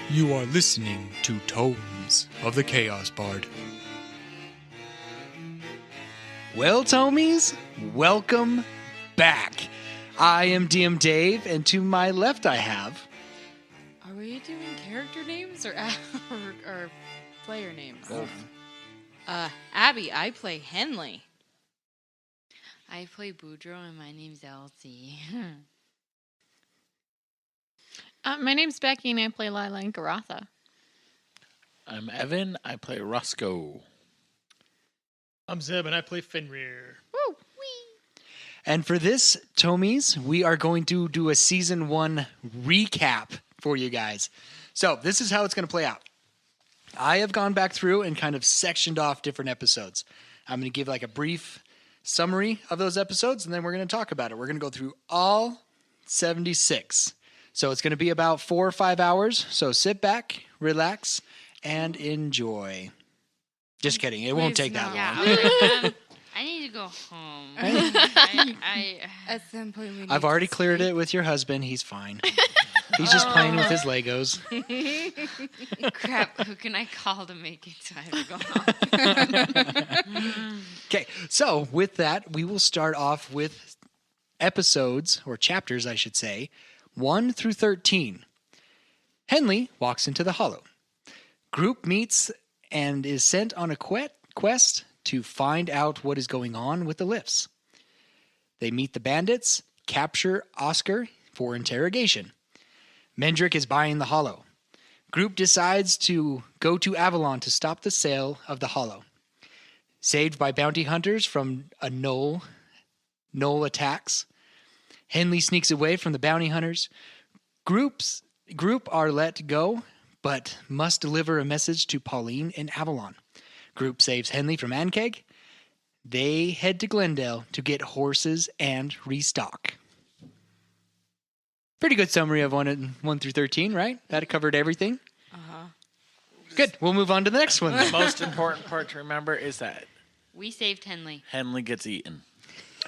You are listening to Tomes of the Chaos Bard. Well, Tomies, welcome back. I am DM Dave, and to my left I have... Are we doing character names or player names? Both. Abby, I play Henley. I play Boudreaux, and my name's Elsie. My name's Becky, and I play Lila and Garatha. I'm Evan. I play Roscoe. I'm Zeb, and I play Fenrir. Woo! Wee! And for this, Tomies, we are going to do a Season 1 recap for you guys. So this is how it's going to play out. I have gone back through and kind of sectioned off different episodes. I'm going to give like a brief summary of those episodes, and then we're going to talk about it. We're going to go through all 76. So it's going to be about 4 or 5 hours. So sit back, relax, and enjoy. Just kidding. It won't take that long. Yeah, I need to go home. At some point, we need I've already to cleared it with your husband. He's fine. He's just playing with his Legos. Crap, who can I call to make it so I have to go home? Okay, so with that, we will start off with episodes, or chapters, I should say, 1 through 13. Henley walks into the Hollow. Group meets and is sent on a quest to find out what is going on with the lifts. They meet the bandits, capture Oscar for interrogation. Mendrick is buying the Hollow. Group decides to go to Avalon to stop the sale of the Hollow. Saved by bounty hunters from a Knoll attacks. Henley sneaks away from the bounty hunters. Group are let go, but must deliver a message to Pauline in Avalon. Group saves Henley from Ankeg. They head to Glendale to get horses and restock. Pretty good summary of 1 through 13, right? That covered everything. Uh-huh. Good. We'll move on to the next one. The most important part to remember is that We saved Henley Henley gets eaten.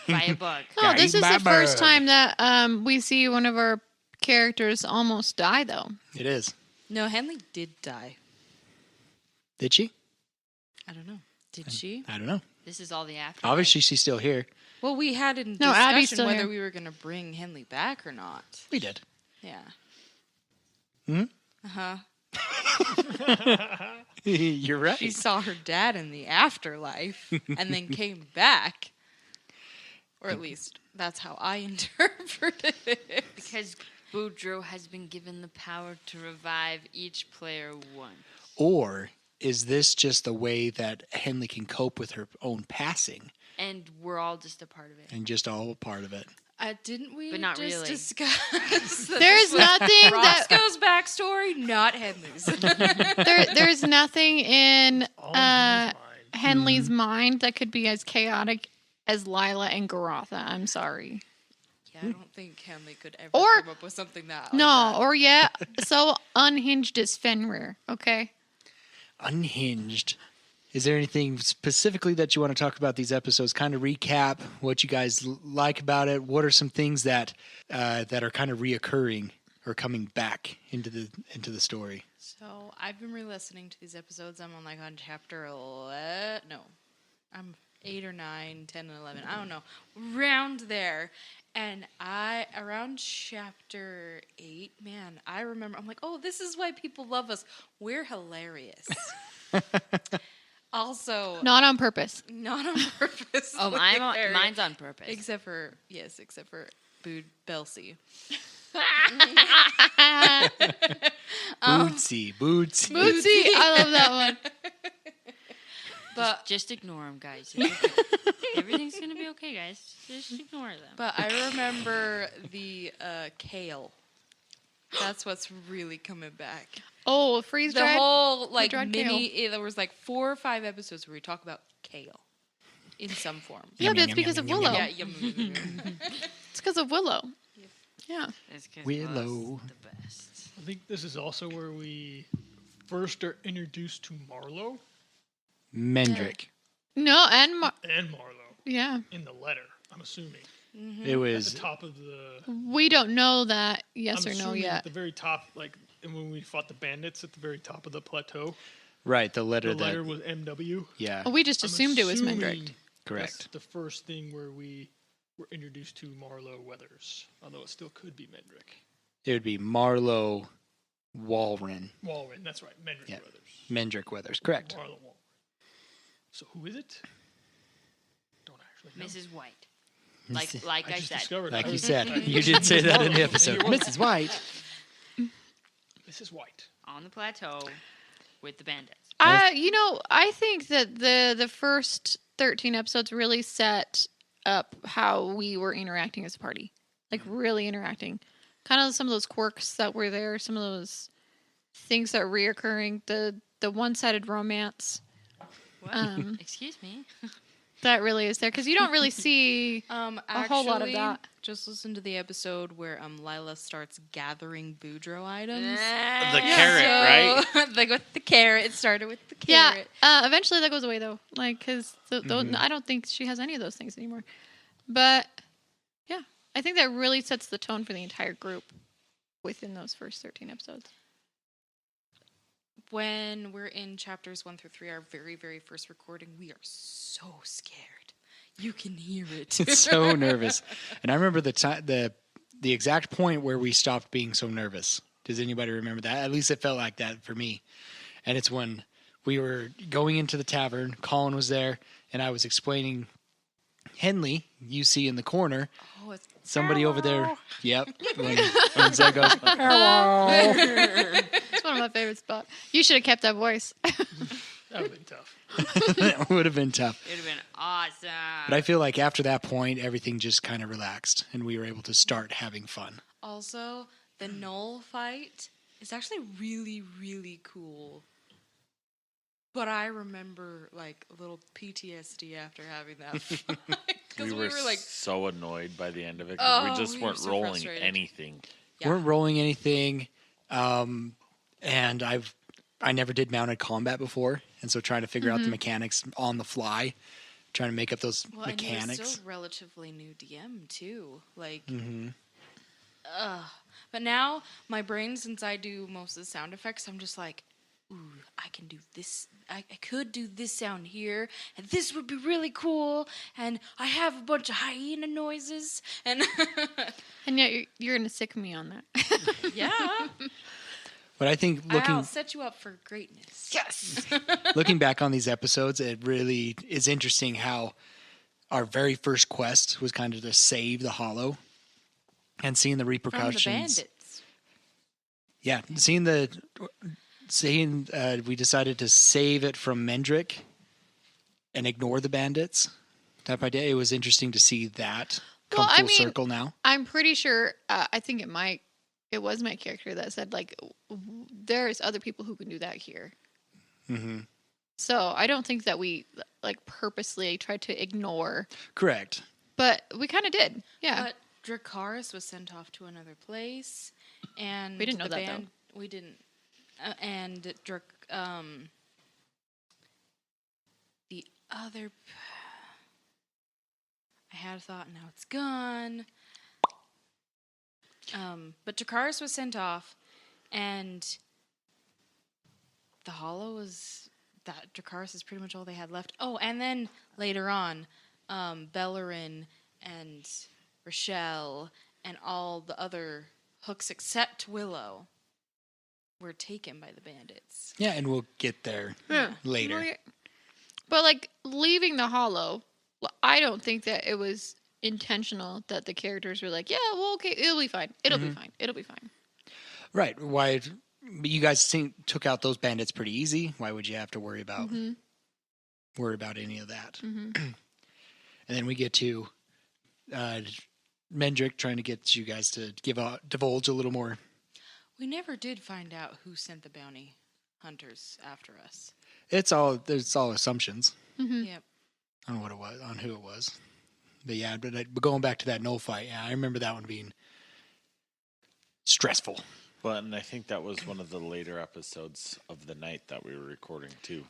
by a bug. Oh, this is my the first bird. time that we see one of our characters almost die, though. It is. No, Henley did die. Did she? I don't know. Did she? I don't know. This is all the after. Obviously, she's still here. Well, we had a No, Abby's discussion still whether here. we were going to bring Henley back or not. We did. Yeah. Hmm? Uh-huh. You're right. She saw her dad in the afterlife and then came back. Or at least that's how I interpreted it. Because Boudreaux has been given the power to revive each player once. Or is this just the way that Henley can cope with her own passing And we're all just a part of it. and just all part of it? Didn't we But not just really. discuss that There's this was nothing that Roscoe's backstory, not Henley's? there's nothing in All in Henry's mind. Henley's mind that could be as chaotic as Lila and Garatha. I'm sorry. Yeah, I don't think Henley could ever Or- come up with something that. No, like that. or yeah, so unhinged as Fenrir. Okay. Unhinged. Is there anything specifically that you want to talk about these episodes? Kind of recap what you guys like about it. What are some things that that are kind of reoccurring or coming back into the story? So I've been re-listening to these episodes. I'm on chapter 11. No, I'm 8 or 9, 10, and 11. I don't know, around there. And around chapter 8, man, I remember. I'm like, oh, this is why people love us. We're hilarious. Also, Not on purpose. not on purpose. Oh, hilarious. mine's on purpose. Except for Boo Belsey. Bootsy. Bootsy, I love that one. But Just ignore them, guys. It's okay. Everything's going to be okay, guys. Just ignore them. But I remember the kale. That's what's really coming back. Oh, freeze The dried. whole dried mini. There was 4 or 5 episodes where we talk about kale in some form. Yeah, Yum, but it's yum, because yum, of yum, Willow. Yeah, yum. It's because of Willow. Yeah. It's 'cause Willow. Willow's the best. I think this is also where we first are introduced to Marlowe Mendrick. No, and and Marlowe yeah, in the letter, I'm assuming. It At was the top of the... we don't know that yes I'm or no assuming yet. At the very top, like, and when we fought the bandits at the very top of the plateau, Right, the letter the letter that. was MW. Yeah, We just I'm assumed it was assuming Mendrick. correct. That's the first thing where we were introduced to Marlowe Weathers, although it still could be Mendrick. It would be Marlowe Walren. Walren, that's right, Mendrick Yeah. Weathers. Mendrick Weathers, correct. Marlowe Walren. So who is it? Don't actually know. Mrs. White. Mrs. Like I I just said. discovered. Like I you was- said, I- you did say that in the You're episode. welcome. Mrs. White. Mrs. White. On the plateau with the bandits. I think that the first 13 episodes really set up how we were interacting as a party. Like really interacting. Kind of some of those quirks that were there, some of those things that were reoccurring, the one-sided romance. What? Excuse me. That really is there because you don't really see Actually, a whole lot of that. Just listen to the episode where Lila starts gathering Boudreaux items. The carrot, right? Like with the carrot. It started with the Yeah, carrot. eventually that goes away though, like because I don't think she has any of those things anymore. But yeah, I think that really sets the tone for the entire group within those first 13 episodes. When we're in chapters 1 through 3, our very, very first recording, we are so scared. You can hear it. So nervous. And I remember the exact point where we stopped being so nervous. Does anybody remember that? At least it felt like that for me. And it's when we were going into the tavern, Colin was there, and I was explaining Henley, you see in the corner, Oh, it's somebody over there. Yep. When Zed goes, hello. It's one of my favorite spots. You should have kept that voice. That would have been tough. That would have been tough. It would have been awesome. But I feel like after that point, everything just kind of relaxed, and we were able to start having fun. also the Knoll fight is actually really, really cool. But I remember like a little PTSD after having that fight. Because We were like, so annoyed by the end of it because Oh, we just we were weren't so rolling frustrated. anything. yeah. Weren't rolling anything, and I never did mounted combat before, and so trying to figure out the mechanics on the fly, trying to make up those Well, and you're mechanics. still relatively new DM too. Like, Mm-hmm. But now my brain, since I do most of the sound effects, I'm just like, ooh, I can do this. I could do this sound here, and this would be really cool. And I have a bunch of hyena noises, and And yet you're going to sick me on that. yeah, But I think I'll set you up for greatness. Yes. looking back on these episodes, it really is interesting how our very first quest was kind of to save the Hollow, and seeing the From the repercussions. bandits. Yeah, we decided to save it from Mendrick and ignore the bandits. Type idea. It was interesting to see that come Well, I full mean, circle now. I'm pretty sure, I think it was my character that said, like, there's other people who can do that here. Mm-hmm. So I don't think that we, like, purposely tried to ignore, Correct. but we kind of did. Yeah. But Dracarys was sent off to another place, and We didn't know the that, band, we didn't. And the other. I had a thought, now it's gone. But Dracarys was sent off, and the Hollow was that. Dracarys is pretty much all they had left. Oh, and then later on, Bellerin and Rochelle and all the other hooks except Willow were taken by the bandits. Yeah, and we'll get there later. But, like, leaving the Hollow, I don't think that it was intentional that the characters were like, yeah, well, okay, it'll be fine. It'll be fine. It'll be fine. Right. Why? But you guys took out those bandits pretty easy. Why would you have to worry about any of that? Mm-hmm. And then we get to Mendrick trying to get you guys to divulge a little more. We never did find out who sent the bounty hunters after us. It's all assumptions. Mm-hmm. Yep. On what it was, on who it was. But yeah, but going back to that Knoll fight, yeah, I remember that one being stressful. Well, and I think that was one of the later episodes of the night that we were recording too.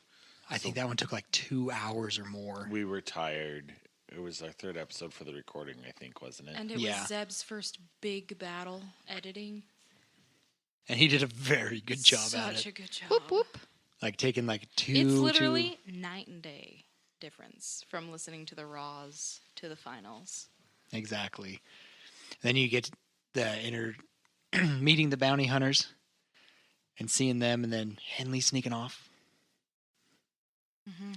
I think that one took like 2 hours or more. We were tired. It was our third episode for the recording, I think, wasn't it? And it Yeah. was Zeb's first big battle editing. And he did a very good job at Such it. a good job. Whoop whoop. Like taking like two. It's literally night and day difference from listening to the Raws to the finals. Exactly. Then you get the meeting the bounty hunters and seeing them, and then Henley sneaking off.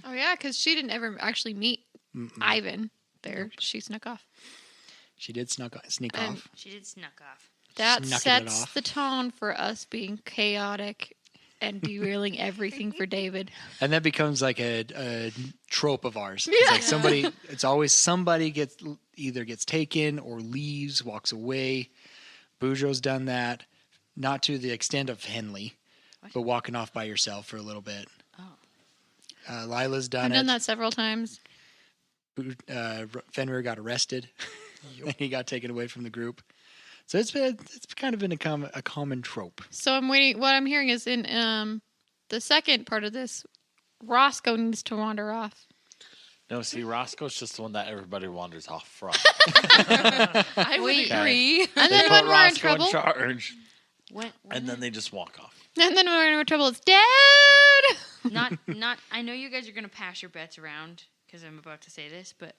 Oh yeah, because she didn't ever actually meet Mm-mm. Ivan there. She snuck off. She did sneak And- off. She did snuck off. That Snuck it sets off. the tone for us being chaotic and derailing everything for David. And that becomes like a trope of ours. It's like somebody. It's always somebody either gets taken or leaves, walks away. Boudreaux's done that, not to the extent of Henley, but walking off by yourself for a little bit. Oh. Lila's done I've it. done that several times. Fenrir got arrested, and he got taken away from the group. So it's kind of been a common trope. So I'm waiting. What I'm hearing is in the second part of this, Roscoe needs to wander off. No, see, Roscoe's just the one that everybody wanders off from. I would Wait. agree. And They then put when we're in Roscoe trouble, in charge, When and then they just walk off. and then when we're in trouble, it's Dad. not. I know you guys are gonna pass your bets around because I'm about to say this, but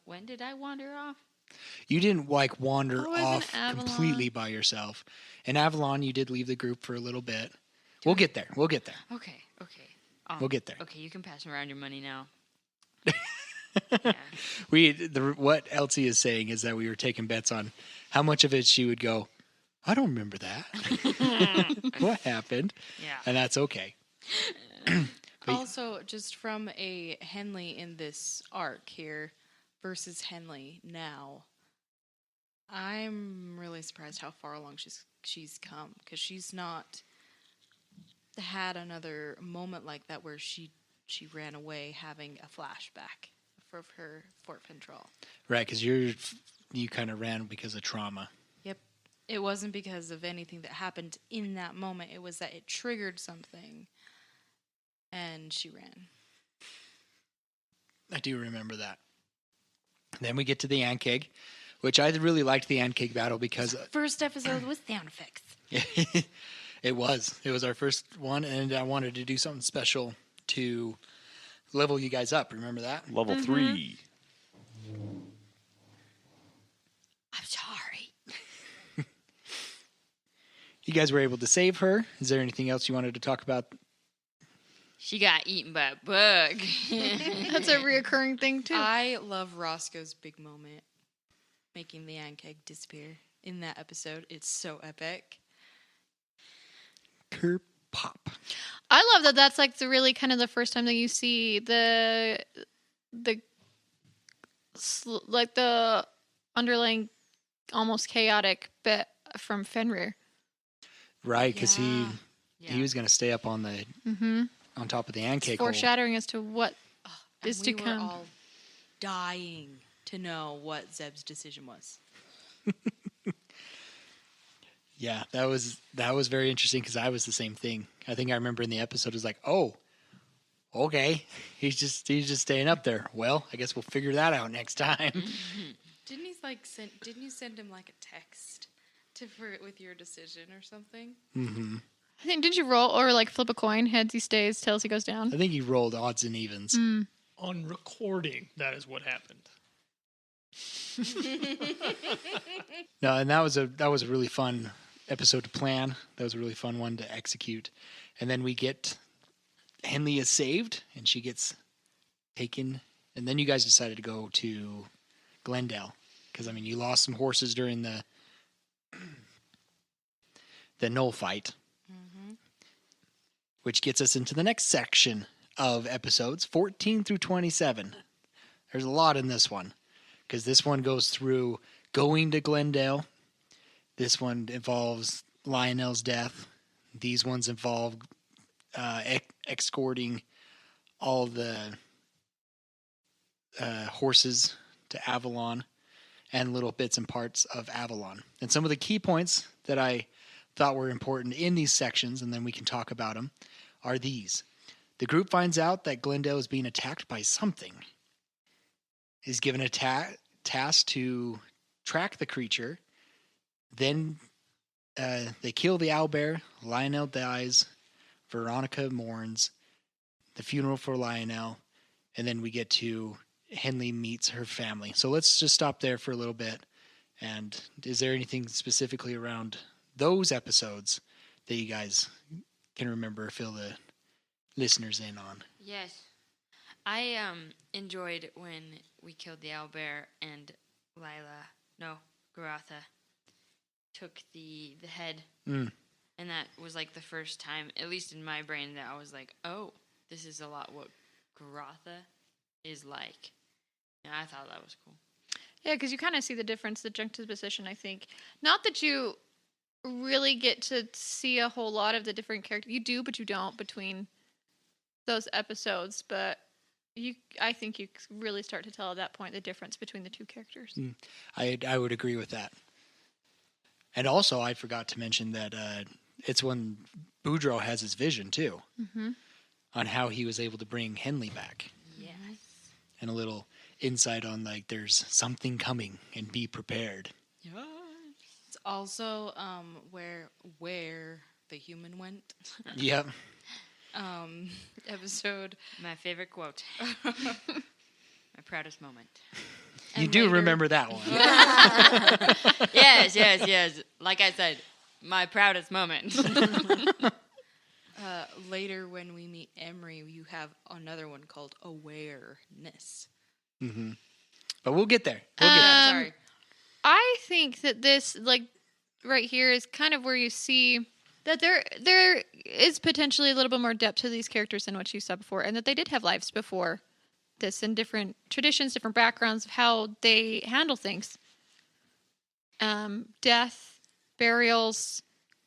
when did I wander off? You didn't like wander Oh, as in off Avalon. completely by yourself. In Avalon, you did leave the group for a little bit. We'll get there. We'll get there. Okay. We'll get there. Okay, you can pass around your money now. What Elsie is saying is that we were taking bets on how much of it she would go, I don't remember that. What happened? Yeah. And that's okay. But- Also, just from a Henley in this arc here versus Henley now, I'm really surprised how far along she's come, because she's not had another moment like that where she ran away having a flashback for her Fort Control. Right, because you kind of ran because of trauma. Yep. It wasn't because of anything that happened in that moment. It was that it triggered something, and she ran. I do remember that. Then we get to the Ankeg, which I really liked the Ankeg battle because First episode with sound effects. it was our first one, and I wanted to do something special to level you guys up. Remember that? Level 3. I'm sorry. You guys were able to save her. Is there anything else you wanted to talk about? She got eaten by a bug. That's a reoccurring thing too. I love Roscoe's big moment, making the Ankeg disappear in that episode. It's so epic. Kerp pop. I love that. That's like the really kind of the first time that you see the underlying almost chaotic bit from Fenrir. Right, because Yeah. he was going to stay up on the Mm-hmm. on top of the Ankeg hole. Foreshadowing as to what And is we to were come. all dying to know what Zeb's decision was. Yeah, that was very interesting because I was the same thing. I think I remember in the episode it was like, oh, okay, he's just staying up there. Well, I guess we'll figure that out next time. Didn't you send him like a text with your decision or something? Mm-hmm. I think did you roll or like flip a coin? Heads he stays, tails he goes down. I think he rolled odds and evens. Mm. On recording, that is what happened. No, and that was a really fun episode to plan. That was a really fun one to execute. And then we get Henley is saved, and she gets taken. And then you guys decided to go to Glendale because I mean you lost some horses during the Knoll fight, which gets us into the next section of episodes 14 through 27. There's a lot in this one because this one goes through going to Glendale. This one involves Lionel's death. These ones involve escorting all the horses to Avalon and little bits and parts of Avalon. And some of the key points that I thought were important in these sections, and then we can talk about them, are these. The group finds out that Glendale is being attacked by something. Is given a task to track the creature, then they kill the owlbear. Lionel dies. Veronica mourns. The funeral for Lionel, and then we get to Henley meets her family. So let's just stop there for a little bit. And is there anything specifically around those episodes that you guys can remember or fill the listeners in on? Yes. I enjoyed when we killed the owlbear and Garatha took the head. Mm. And that was like the first time, at least in my brain, that I was like, oh, this is a lot what Garatha is like. And I thought that was cool. Yeah, because you kind of see the difference, the juxtaposition, I think. Not that you really get to see a whole lot of the different characters. You do, but you don't between those episodes. But I think you really start to tell at that point the difference between the two characters. I would agree with that. And also, I forgot to mention that it's when Boudreaux has his vision, too, on how he was able to bring Henley back. Yes. And a little insight on, like, there's something coming and be prepared. Yeah. It's also where the human went. Yep. Episode. My favorite quote. My proudest moment. You And do later- remember that one. Yes. Like I said, my proudest moment. Later, when we meet Emery, you have another one called awareness. But we'll get there. We'll get there. Sorry. I think that this, like, right here is kind of where you see that there is potentially a little bit more depth to these characters than what you saw before, and that they did have lives before this and different traditions, different backgrounds of how they handle things. Death, burials,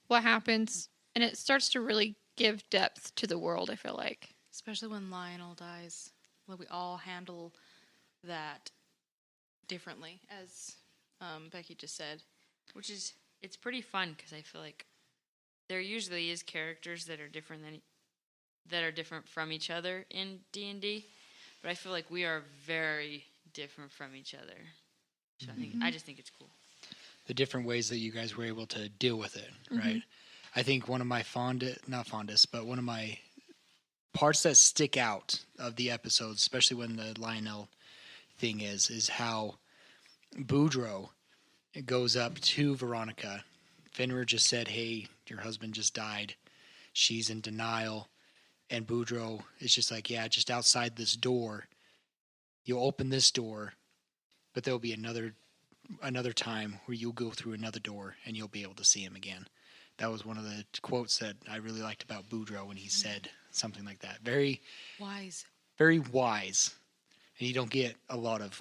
what happens, and it starts to really give depth to the world, I feel like. Especially when Lionel dies. Well, we all handle that differently, as Becky just said. Which is, it's pretty fun because I feel like there usually is characters that are different from each other in D&D, but I feel like we are very different from each other. So I just think it's cool. The different ways that you guys were able to deal with it, right? I think one of my one of my parts that stick out of the episodes, especially when the Lionel thing is how Boudreaux goes up to Veronica. Fenrir just said, hey, your husband just died. She's in denial. And Boudreaux is just like, yeah, just outside this door. You'll open this door, but there'll be another time where you'll go through another door and you'll be able to see him again. That was one of the quotes that I really liked about Boudreaux when he said something like that. Very Wise. very wise. And you don't get a lot of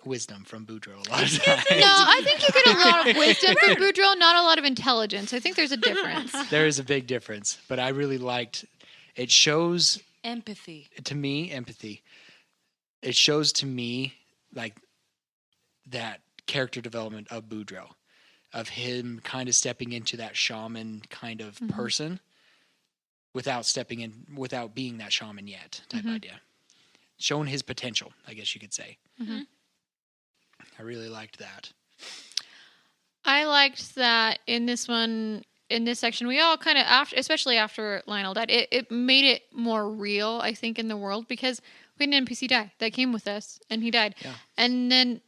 wisdom from Boudreaux a lot of times. No, I think you get a lot of wisdom from Boudreaux, not a lot of intelligence. I think there's a difference. There is a big difference. But I really liked, it shows Empathy. to me, empathy. It shows to me, like, that character development of Boudreaux, of him kind of stepping into that shaman kind of person without being that shaman yet type idea. Showing his potential, I guess you could say. I really liked that. I liked that in this section, we all kind of, especially after Lionel died, it made it more real, I think, in the world, because we had an NPC die that came with us, and he died. Yeah. And then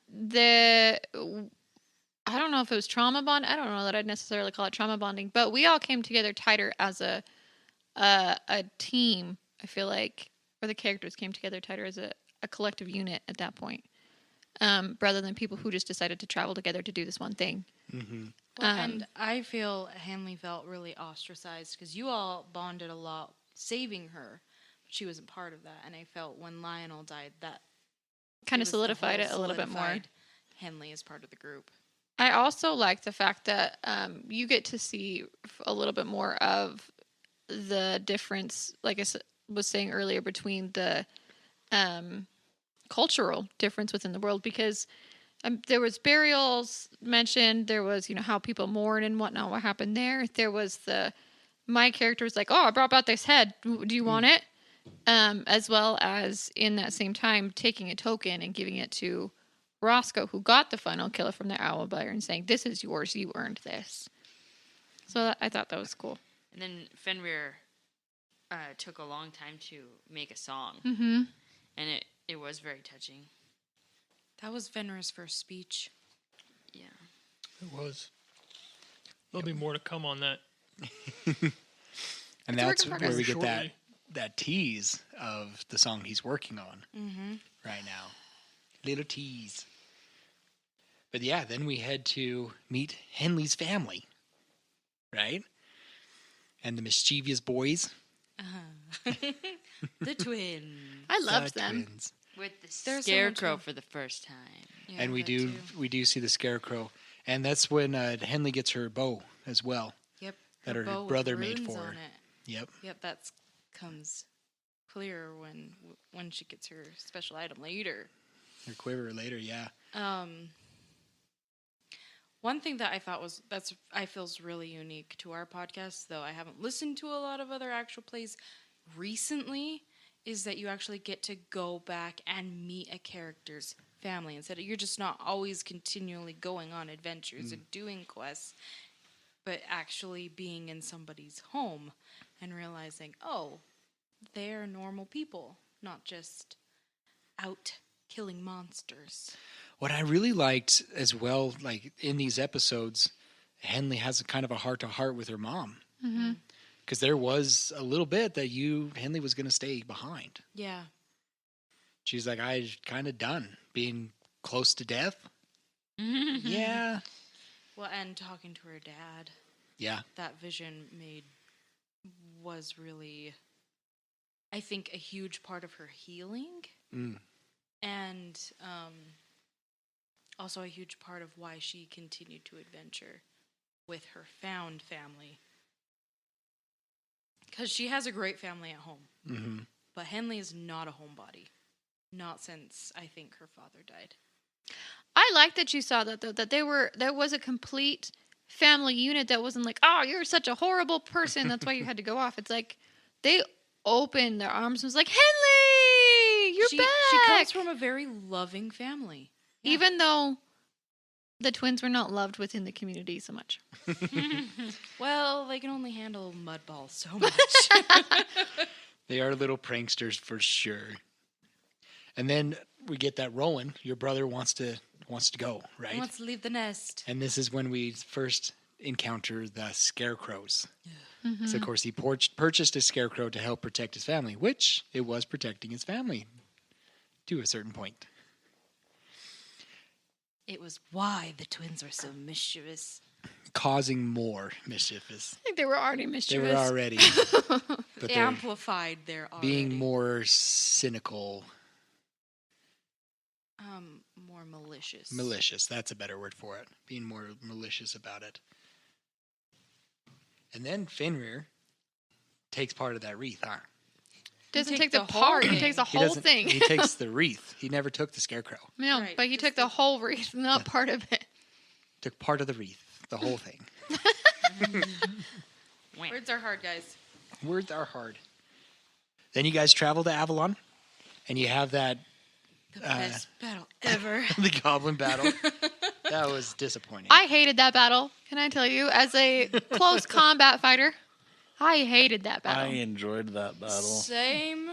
I don't know if it was trauma bond. I don't know that I'd necessarily call it trauma bonding, but we all came together tighter as a team, I feel like, or the characters came together tighter as a collective unit at that point, rather than people who just decided to travel together to do this one thing. And I feel Hanley felt really ostracized because you all bonded a lot saving her, but she wasn't part of that. And I felt when Lionel died, that Kind of was the solidified whole it a little bit more. solidified Henley is part of the group. I also like the fact that you get to see a little bit more of the difference, like I was saying earlier, between the cultural difference within the world, because there was burials mentioned, there was, how people mourn and whatnot, what happened there. There was my character was like, oh, I brought back this head. Do you want it? As well as in that same time taking a token and giving it to Roscoe, who got the final killer from the owlbear, and saying, this is yours, you earned this. So I thought that was cool. And then Fenrir took a long time to make a song, Mm-hmm. and it was very touching. That was Fenrir's first speech. Yeah. It was. There'll be more to come on that. And It's a work that's in where progress. we get Shortly. that tease of the song he's working on Mm-hmm. right now. Little tease. But yeah, then we head to meet Henley's family, right? And the mischievous boys. The twin. I the loved them. twins. With the They're so much scarecrow fun. for the first time. Yeah, And that too. we do see the scarecrow. And that's when Henley gets her bow as well. Yep. that her bow with brother made runes for her. on it. Yep. Yep, that comes clear when she gets her special item later. Her quiver later, yeah. One thing that I thought I feels really unique to our podcast, though I haven't listened to a lot of other actual plays recently, is that you actually get to go back and meet a character's family instead of you're just not always continually going on adventures and doing quests, but actually being in somebody's home and realizing, oh, they're normal people, not just out killing monsters. What I really liked as well, like in these episodes, Henley has a kind of a heart-to-heart with her mom. Mm-hmm. Because there was a little bit that Henley was going to stay behind. Yeah. She's like, I'm kind of done being close to death. Yeah. Well, and talking to her dad, Yeah. that vision was really, I think, a huge part of her healing. Mm. And also a huge part of why she continued to adventure with her found family. Because she has a great family at home. Mm-hmm. But Henley is not a homebody. Not since, I think, her father died. I like that you saw that, though, that there was a complete family unit that wasn't like, oh, you're such a horrible person, that's why you had to go off. It's like they opened their arms and was like, Henley, you're back. She comes from a very loving family. Yeah. Even though the twins were not loved within the community so much. Well, they can only handle mudballs so much. They are little pranksters for sure. And then we get that Rowan, your brother wants to go, right? Wants to leave the nest. And this is when we first encounter the scarecrows. Mm-hmm. So, of course, he purchased a scarecrow to help protect his family, which it was protecting his family to a certain point. It was why the twins were so mischievous. Causing more mischievous. I think they were already They mischievous. were already. But they're Amplified their already. being more cynical. More malicious. Malicious, that's a better word for it. Being more malicious about it. And then Fenrir takes part of that wreath, huh? Doesn't take take the the whole part, he thing. takes the He whole doesn't- thing. He takes the wreath. He never took the scarecrow. No, Right, but he just took the whole wreath, not part of it. Took part of the wreath, the whole thing. Words are hard, guys. Words are hard. Then you guys travel to Avalon, and you have that The best battle ever. the goblin battle. That was disappointing. I hated that battle. Can I tell you, as a close combat fighter, I hated that I battle. enjoyed that battle. Same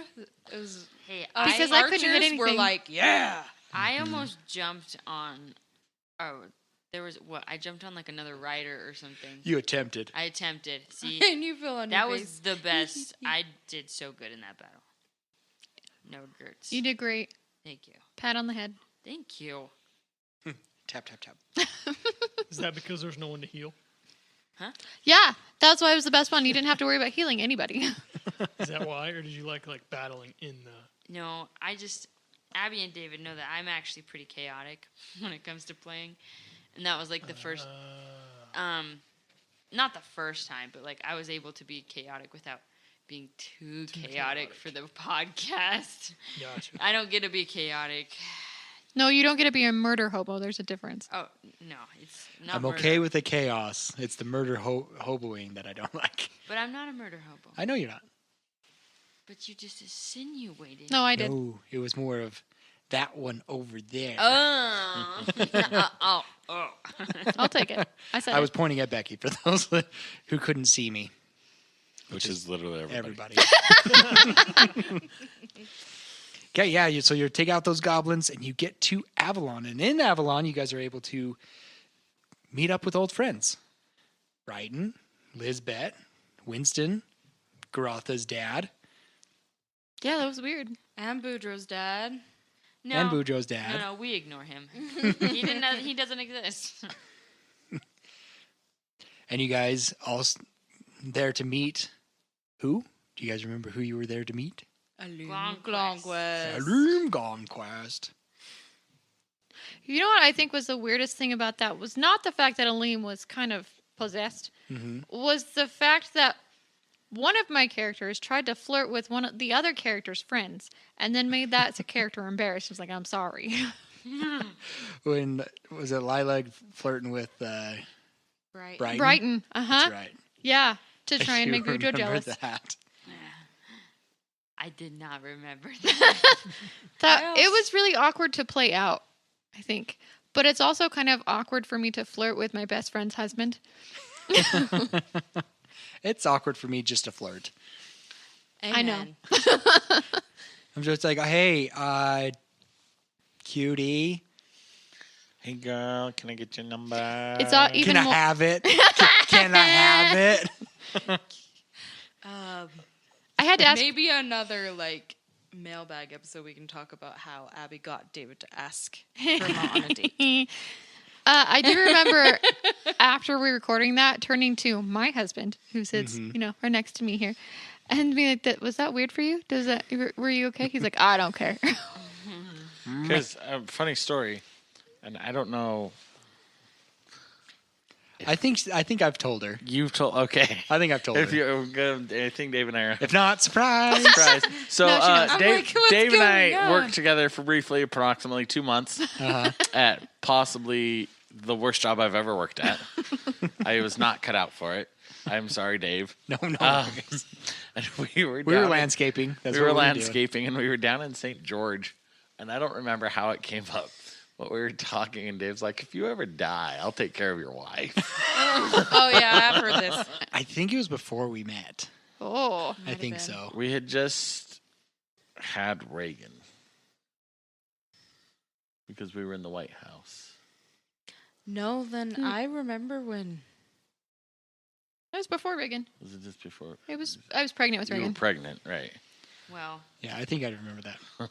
as Hey, Because I couldn't hit archers were anything. like, yeah. I almost jumped on. Oh, there was what? I jumped on like another rider or something. You attempted. I attempted. See, And you feel on that your was face. the best. I did so good in that battle. No regrets. You did great. Thank you. Pat on the head. Thank you. Tap, tap, tap. Is that because there's no one to heal? Yeah, that's why it was the best one. You didn't have to worry about healing anybody. Is that why, or did you like battling in the? No, Abby and David know that I'm actually pretty chaotic when it comes to playing, and that was like the first. Not the first time, but like I was able to be chaotic without being too chaotic for the podcast. Gotcha. I don't get to be chaotic. No, you don't get to be a murder hobo. There's a difference. Oh no, it's not. I'm murder. okay with the chaos. It's the murder hoboing that I don't like. But I'm not a murder hobo. I know you're not. But you just insinuated. No, I did. No, it was more of that one over there. Oh. Oh. I'll take it. I said I it. was pointing at Becky for those who couldn't see me. Which is literally everybody. Okay, yeah. So you take out those goblins and you get to Avalon, and in Avalon, you guys are able to meet up with old friends: Brighton, Lisbeth, Winston, Garotha's dad, Yeah, that was weird. And Boudreaux's dad. No. and Boudreaux's dad. No, we ignore him. He doesn't exist. And you guys all there to meet who? Do you guys remember who you were there to meet? Glonquest. Salim Gonquest. You know what I think was the weirdest thing about that was not the fact that Aleem was kind of possessed, was the fact that one of my characters tried to flirt with one of the other character's friends and then made that character embarrassed. He was like, I'm sorry. When was it Lilac flirting with Right. Brighton? Brighton. Uh-huh. That's right. Yeah, to try and You make Boudreaux remember jealous. That. I did not remember that. It was really awkward to play out, I think. But it's also kind of awkward for me to flirt with my best friend's husband. It's awkward for me just to flirt. I know. Amen. I'm just like, hey, cutie, Hey girl, can I get your number? It's all even can I more. have it? Can I have it? I had to ask. Maybe another mailbag episode we can talk about how Abby got David to ask Grandma on a date. I do remember after we were recording that, turning to my husband, who sits, right next to me here, and being like, "Was that weird for you? Were you okay?" He's like, "I don't care." Because funny story, and I don't know. I think I've told her. You've told okay. I think I've told If her. you're good, I think Dave and I are If not, surprise. surprised. So No, she knows. I'm Dave, like, what's Dave and I going on? worked together for briefly, approximately 2 months, at possibly the worst job I've ever worked at. I was not cut out for it. I'm sorry, Dave. No. And we were We were down in- landscaping. That's we were what we do. landscaping, and we were down in St. George, and I don't remember how it came up. But we were talking, and Dave's like, "If you ever die, I'll take care of your wife." Oh, yeah, I've heard this. I think it was before we met. Oh, I think been. so. We had just had Reagan because we were in the White House. No, then I remember when. that was before Reagan. Was it just before? I was pregnant with You were Reagan. pregnant, right? Well, Yeah, I think I remember that.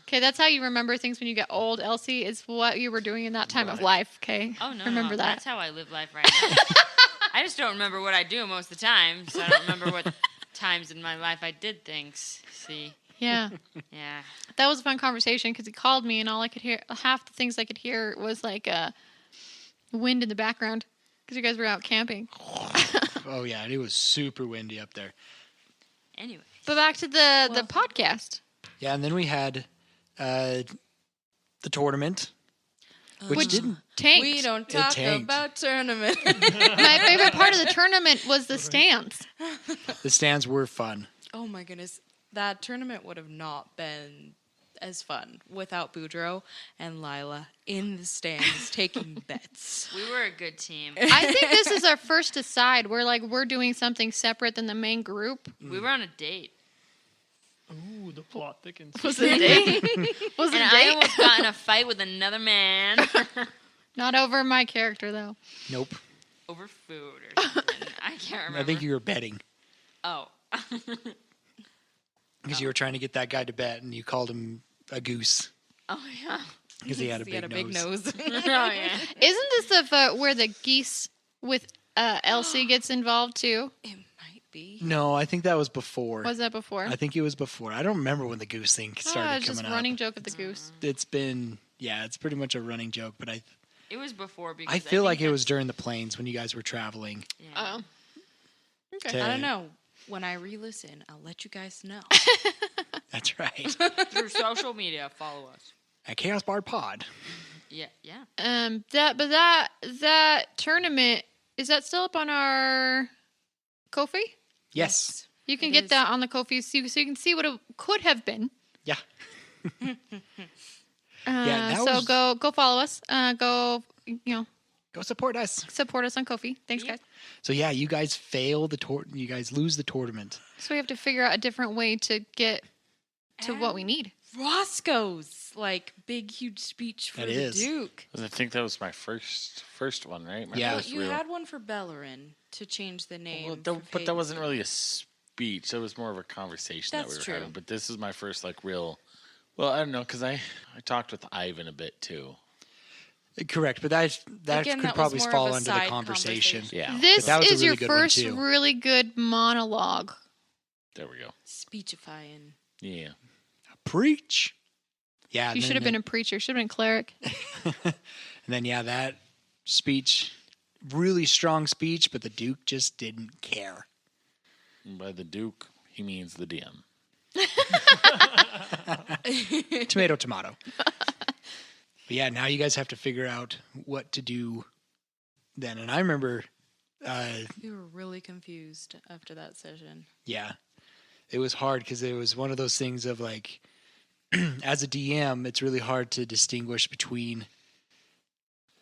Okay, that's how you remember things when you get old. Elsie is what you were doing in that time of Right. life. Okay. oh no, remember that. That's how I live life right now. I just don't remember what I do most of the time, so I don't remember what times in my life I did things. See, Yeah, yeah. that was a fun conversation because he called me and all I could hear, half the things I could hear was like wind in the background because you guys were out camping. Oh yeah, it was super windy up there. Anyway, But back to the podcast. Yeah, and then we had the tournament, which didn't. Tanked. We don't talk tanked. about tournament. My favorite part of the tournament was the stands. The stands were fun. Oh my goodness. That tournament would have not been as fun without Boudreaux and Lila in the stands taking bets. we were a good team. I think this is our first aside. We're doing something separate than the main group. We were on a date, Ooh, the plot thickens. Was it a date? Was it and a I date? almost got in a fight with another man Not over my character though. Nope. over food or something. I can't remember. I think you were betting Oh. because you were trying to get that guy to bet, and you called him a goose Oh yeah. because he had a big nose. Oh yeah. Isn't this where the geese with Elsie gets involved too? It might be. No, I think that was before. Was that before? I think it was before. I don't remember when the goose thing started it's just coming running up. joke of the goose. It's been it's pretty much a running joke, but It was before because I feel like think it was during the planes when you guys were traveling. Yeah. Oh. Okay. to- I don't know. When I re-listen, I'll let you guys know. That's right. Through social media, follow us. At Chaos Bard Pod. Yeah, yeah. That tournament, is that still up on our Ko-fi? Yes. You can It get is. that on the Ko-fi so you can see what it could have been. Yeah. Yeah, that So was- go follow us. Go support us. Support us on Ko-fi. Thanks, Yep. guys. So yeah, you guys fail you guys lose the tournament. So we have to figure out a different way to get to what we need. Roscoe's like big, huge speech for That the is. Duke. I think that was my first one, right? My Yeah. Well, first you real- had one for Bellerin to change the name. Well, for but that Peyton. wasn't really a speech. It was more of a conversation that That's we were true. having. But this is my first like real. Well, I don't know because I talked with Ivan a bit too. Correct, but that Again, could that was probably more of fall a under the side conversation. conversation. Yeah, This That was a is your really good one, first too. really good monologue. there we go. Speechifying. Yeah, Preach. Yeah, You should have been a preacher. Should have been cleric. And then yeah, that speech, really strong speech, but the Duke just didn't care. and by the Duke, he means the DM. Tomato, tomato. But yeah, now you guys have to figure out what to do then. And I remember, We were really confused after that session. yeah, it was hard because it was one of those things of like, as a DM, it's really hard to distinguish between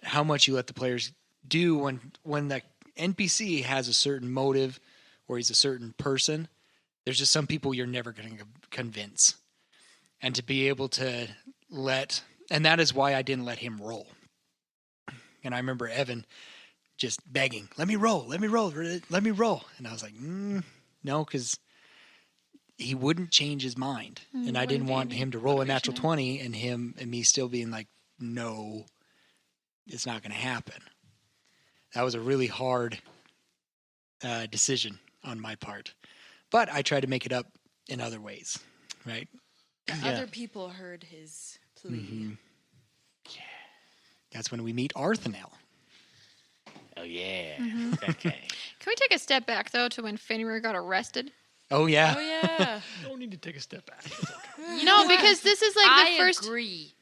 how much you let the players do when the NPC has a certain motive or he's a certain person. There's just some people you're never going to convince. And to be able to and that is why I didn't let him roll. And I remember Evan just begging, let me roll. And I was like, no, because he wouldn't change his mind. And I didn't want him to roll a natural 20 and me still being like, no, it's not going to happen. That was a really hard decision on my part. But I tried to make it up in other ways, right? Other people heard his plea. Mm-hmm. That's when we meet Arthanel. Oh yeah. Mm-hmm. Okay. Can we take a step back, though, to when Fenrir got arrested? Oh, yeah. Oh yeah. Don't need to take a step back. It's okay. No, because this is like the I first. agree.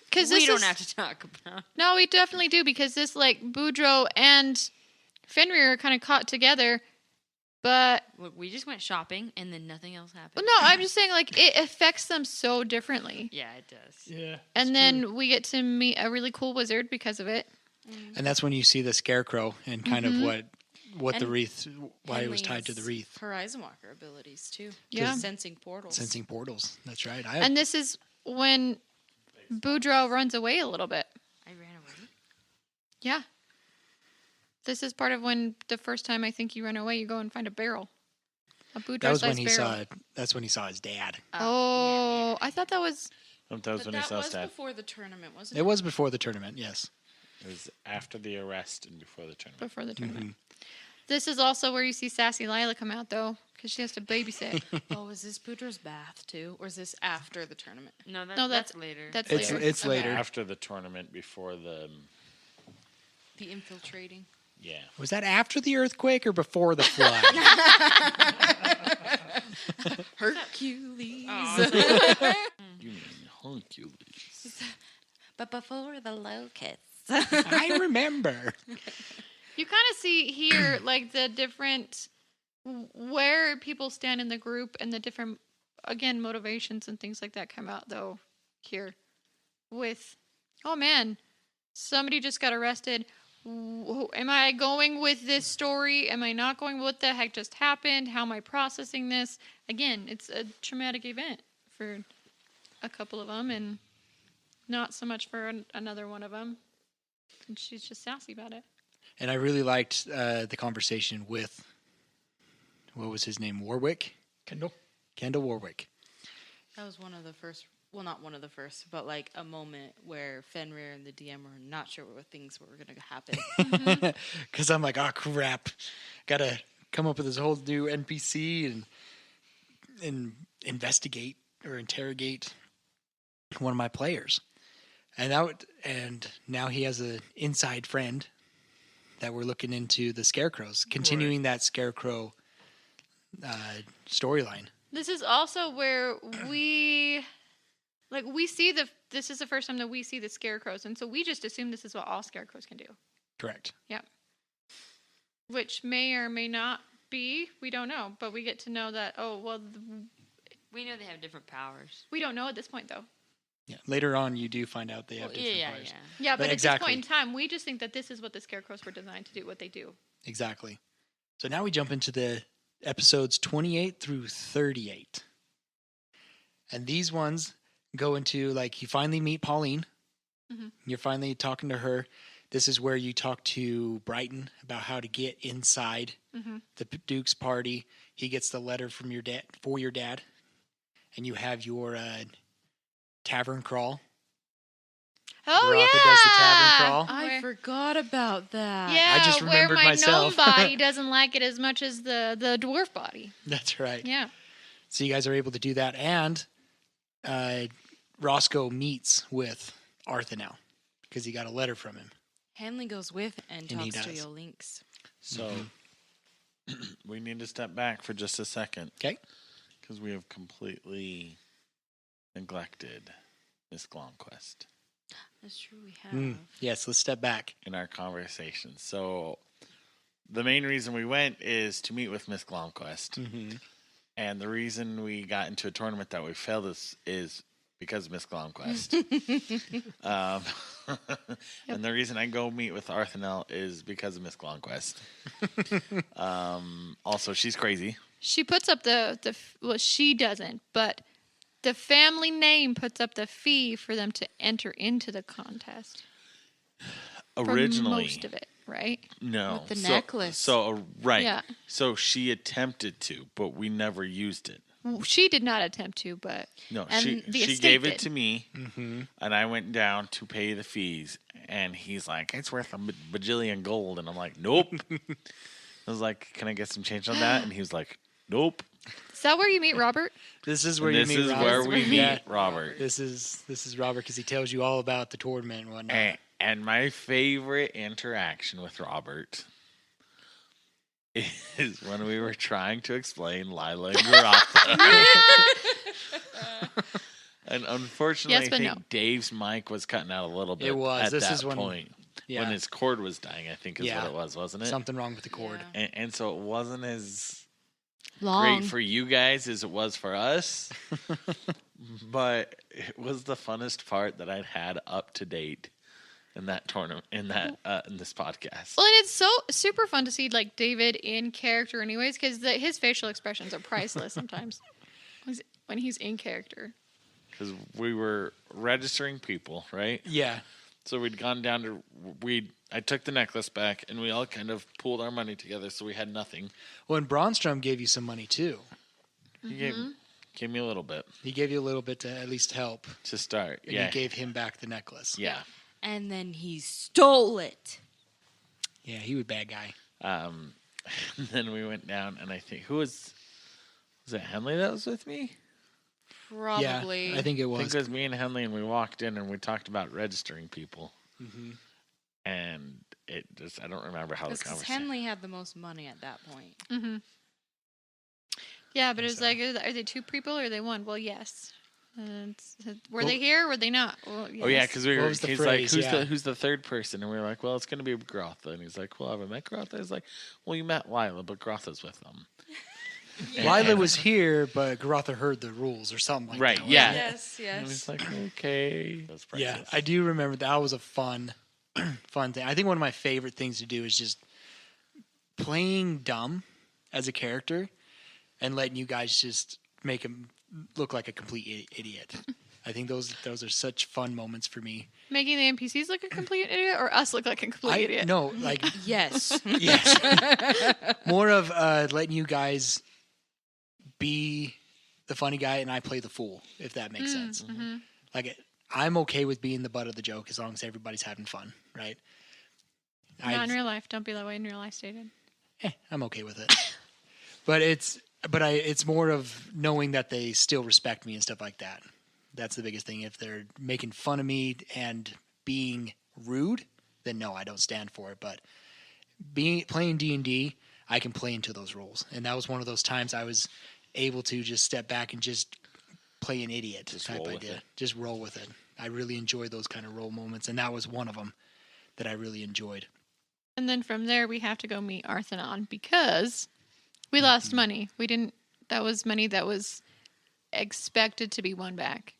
Because We don't have to talk about. No, we definitely do because this like Boudreaux and Fenrir are kind of caught together, but Look, we just went shopping and then nothing else happened. well, no, I'm just saying like it affects them so differently. Yeah, it does. Yeah. And it's then true. we get to meet a really cool wizard because of it. And that's when you see the scarecrow and kind of what the And wreath, why it was tied to the Henley's wreath. Horizon Walker abilities too. Yeah. Sensing portals. Sensing portals. That's right. And this is when Boudreaux runs away a little bit. I ran away. Yeah. This is part of when the first time I think you run away, you go and find a barrel. A that was Boudreaux-sized when he barrel. that's when he saw his dad. Oh, I thought that was. That was But when he that saw was Stat. before the tournament, wasn't It was before the tournament, yes. It was after the arrest and before the tournament. Before the tournament. This is also where you see Sassy Lila come out, though, because she has to babysit. Oh, is this Boudreaux's bath too, or is this after the tournament? No, No, that's later. That's It's later. it's later. After the tournament, before the The infiltrating. yeah. Was that after the earthquake or before the flood? Hercules. You mean Hercules? But before the locusts. I remember. You kind of see here, like, the different, where people stand in the group and the different, again, motivations and things like that come out, though, here. With, oh man, somebody just got arrested. Am I going with this story? Am I not going? What the heck just happened? How am I processing this? Again, it's a traumatic event for a couple of them and not so much for another one of them. And she's just sassy about it. And I really liked the conversation with, what was his name? Warwick? Kendall Warwick. That was one of the first. Well, not one of the first, but like a moment where Fenrir and the DM were not sure what things were going to happen. Because I'm like, oh crap, gotta come up with this whole new NPC and investigate or interrogate one of my players, and now he has an inside friend that we're looking into the scarecrows, continuing that scarecrow storyline. This is also where we see this is the first time that we see the scarecrows, and so we just assume this is what all scarecrows can do. Correct. Yep. Which may or may not be, we don't know, but we get to know that, oh, well, We know they have different powers. we don't know at this point, though. Yeah. Later on, you do find out they have different yeah, powers. Yeah, but at exactly. this point in time, we just think that this is what the Scarecrows were designed to do, what they do. Exactly. So now we jump into the episodes 28 through 38. And these ones go into, like, you finally meet Pauline. Mhm. You're finally talking to her. This is where you talk to Brighton about how to get inside Mhm. the Duke's party. He gets the letter from your dad for your dad. And you have your tavern crawl. Oh, Garotha yeah! does the tavern crawl. I Where- forgot about that. Yeah, I just where remembered my myself. gnome body doesn't like it as much as the dwarf body. That's right. Yeah. So you guys are able to do that. And Roscoe meets with Arthur now because he got a letter from him. Henley goes with and And he talks to does. your links. So we need to step back for just a second. 'Kay. Because we have completely neglected Miss Glomquist That's true, we have. Yes, let's step back. in our conversation. So the main reason we went is to meet with Miss Glomquist. Mm-hmm. And the reason we got into a tournament that we failed is because of Miss Glomquist. And the reason I go meet with Arthanel is because of Miss Glomquist. Also, she's crazy. She puts up well, she doesn't, but the family name puts up the fee for them to enter into the contest. Originally, For most of it, right? no. With the necklace. So right. Yeah. So she attempted to, but we never used it. She did not attempt to, but No, And she the she estate gave it did. to me, Mm-hmm. and I went down to pay the fees, and he's like, "It's worth a bajillion gold," and I'm like, "Nope." I was like, "Can I get some change on that?" And he was like, "Nope." is that where you meet Robert? This is where And you this meet is Robert. where we meet Yeah. Robert. This is Robert because he tells you all about the tournament and whatnot. And my favorite interaction with Robert is when we were trying to explain Lila and Garotha. And unfortunately, Yes, I but think no. Dave's mic was cutting out a little bit It was. at This that is when- point. Yeah, When his cord was dying, I think is Yeah. what it was, wasn't it? something wrong with the cord. Yeah. And so it wasn't as Long. great for you guys as it was for us. But it was the funnest part that I'd had up to date in that tournament, in this podcast. Well, and it's so super fun to see like David in character, anyways, because his facial expressions are priceless sometimes when he's in character. Because we were registering people, right? Yeah, So we'd gone down to I took the necklace back, and we all kind of pooled our money together, so we had nothing. well, and Braunstrom gave you some money too. He gave me a little bit He gave you a little bit to at least help, to start. and Yeah, you gave him back the necklace. yeah. And then he stole it. Yeah, he was a bad guy. And then we went down, and I think was it Henley that was with me? Probably. Yeah, I think it I was. think it was me and Henley, and we walked in and we talked about registering people, Mhm. and it just I don't remember how the Because conversation. Henley had the most money at that point. Mm-hmm. Yeah, but it was So- like, are they two people or are they one? Well, yes. Were Well- they here? Or were they not? Well, yes. Oh yeah, because we What were. was the He's phrase? like, Yeah. who's the third person? And we were like, well, it's going to be Garotha. And he's like, well, have I met Garotha? I was like, well, you met Lila, but Garotha's with them. Lila was here, but Garotha heard the rules or something like Right, that. yeah. Yes, And yes. he's like, okay. That's Yeah, priceless. I do remember that was a fun thing. I think one of my favorite things to do is just playing dumb as a character and letting you guys just make him look like a complete idiot. I think those are such fun moments for me. Making the NPCs look a complete idiot or us look like a complete idiot? No, like Yes. yes, more of letting you guys be the funny guy and I play the fool, if that makes sense. Mm-hmm. Like I'm okay with being the butt of the joke as long as everybody's having fun, right? Not in real life. Don't be that way in real life, stated. I'm okay with it. But it's more of knowing that they still respect me and stuff like that. That's the biggest thing. If they're making fun of me and being rude, then no, I don't stand for it. But playing D&D, I can play into those roles. And that was one of those times I was able to just step back and just play an idiot Just type roll with idea. it. Just roll with it. I really enjoy those kind of role moments, and that was one of them that I really enjoyed. And then from there, we have to go meet Arthenon because we lost money. We didn't. That was money that was expected to be won back.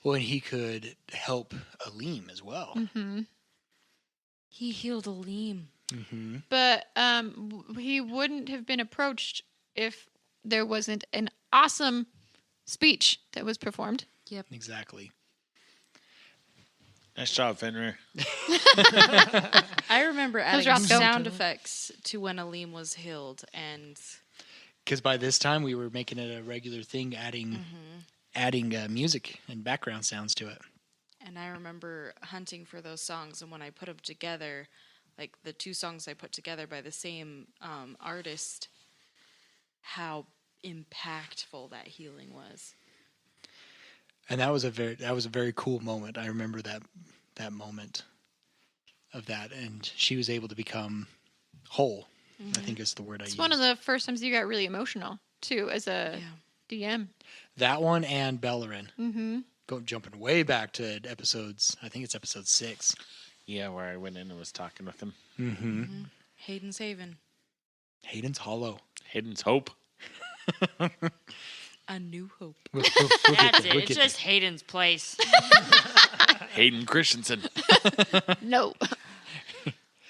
Well, and he could help Aleem as well. Mm-hmm. He healed Aleem. Mm-hmm. But he wouldn't have been approached if there wasn't an awesome speech that was performed. Yep. Exactly. Nice job, Fenrir. I remember was adding Roscoe. sound effects to when Aleem was healed, and Because by this time we were making it a regular thing, adding music and background sounds to it. I remember hunting for those songs, and when I put them together, like the two songs I put together by the same artist, how impactful that healing was. And that was a very cool moment. I remember that moment of that, and she was able to become whole. I think is the word I It's used. one of the first times you got really emotional, too, as a DM. That one and Bellerin. Mm-hmm. Jumping way back to episodes. I think it's episode 6. Yeah, where I went in and was talking with him. Mm-hmm. Hayden's Haven. Hayden's Hollow. Hayden's Hope. A New Hope. We'll get That's there, it. we'll It's get just Hayden's place. Hayden Christensen. No.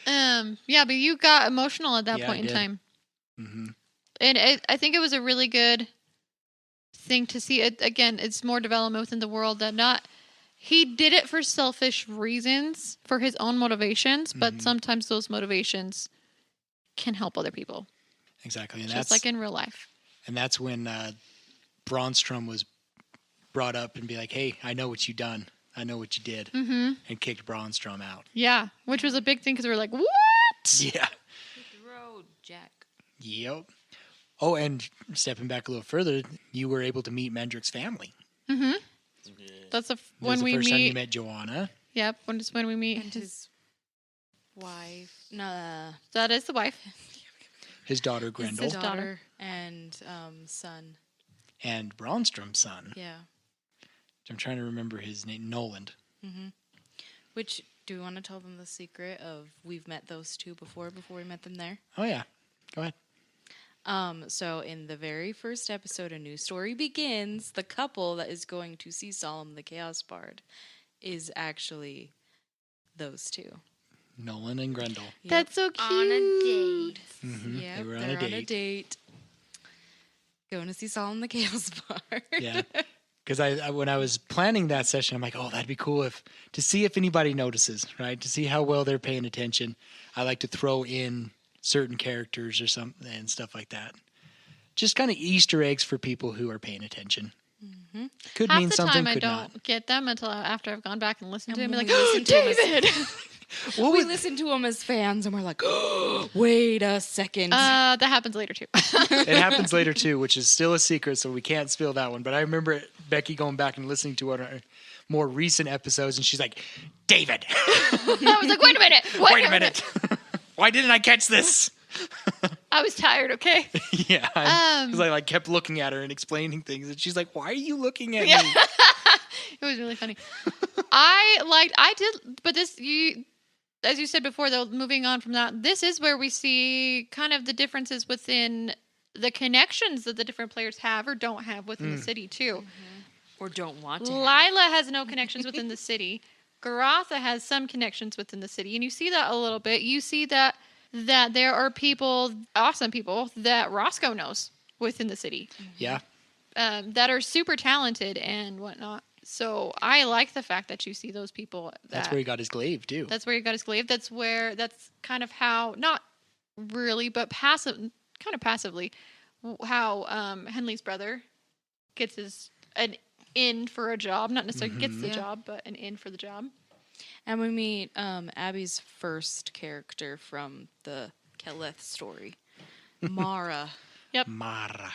Yeah, but you got emotional at that Yeah, point I in did. time. Mm-hmm. And I think it was a really good thing to see. It again, it's more development within the world that not he did it for selfish reasons, for his own motivations, but sometimes those motivations can help other people, Exactly, and just like in real life. and that's when Braunstrom was brought up and be like, "Hey, I know what you done. I know what you did," and kicked Braunstrom out. Yeah, which was a big thing because we were like, "What?" Yeah. Hit the road, Jack. Yep. Oh, and stepping back a little further, you were able to meet Mendrick's family. That's That when was the we first time you meet. met Joanna. Yep, when we meet And his wife. No, that is the wife. His daughter Grendel, his daughter. daughter and son. and Braunstrom's son. Yeah. I'm trying to remember his name, Noland. Which, do we want to tell them the secret of we've met those two before we met them there? Oh yeah, go ahead. So in the very first episode, A New Story Begins, the couple that is going to see Solemn the Chaos Bard is actually those two. Nolan and Grendel. That's so cute. On a date. Yeah, They were they're on a date. Going to see Solemn the Chaos Bard. Yeah, because I when I was planning that session, I'm like, oh, that'd be cool to see if anybody notices, right? To see how well they're paying attention. I like to throw in certain characters or something and stuff like that. Just kind of Easter eggs for people who are paying attention. Could Half mean the something, time I could don't not. get them until after I've gone back and listened to him. And Like, when we listen to him as- David. What We would- listen to them as fans and we're like, oh, wait a second. That happens later too. It happens later too, which is still a secret, so we can't spill that one. But I remember Becky going back and listening to one of our more recent episodes, and she's like, "David, I was like, wait a minute. wait a minute, why didn't I catch this?" I was tired. Okay. Yeah, because I like kept looking at her and explaining things, and she's like, "Why are you looking at Yeah. me?" It was really funny. But as you said before, though, moving on from that, this is where we see kind of the differences within the connections that the different players have or don't have within the city, too. Or don't want to. Lila has no connections within the city. Garatha has some connections within the city, and you see that a little bit. You see that there are people, awesome people, that Roscoe knows within the city Yeah, that are super talented and whatnot. So I like the fact that you see those people. that's where he got his glaive too. That's where he got his glaive. That's kind of how, not really, but kind of passively, how Henley's brother gets an in for a job. Not necessarily gets the job, but an in for the job. And we meet Abby's first character from the Keleth story, Mara. Mara,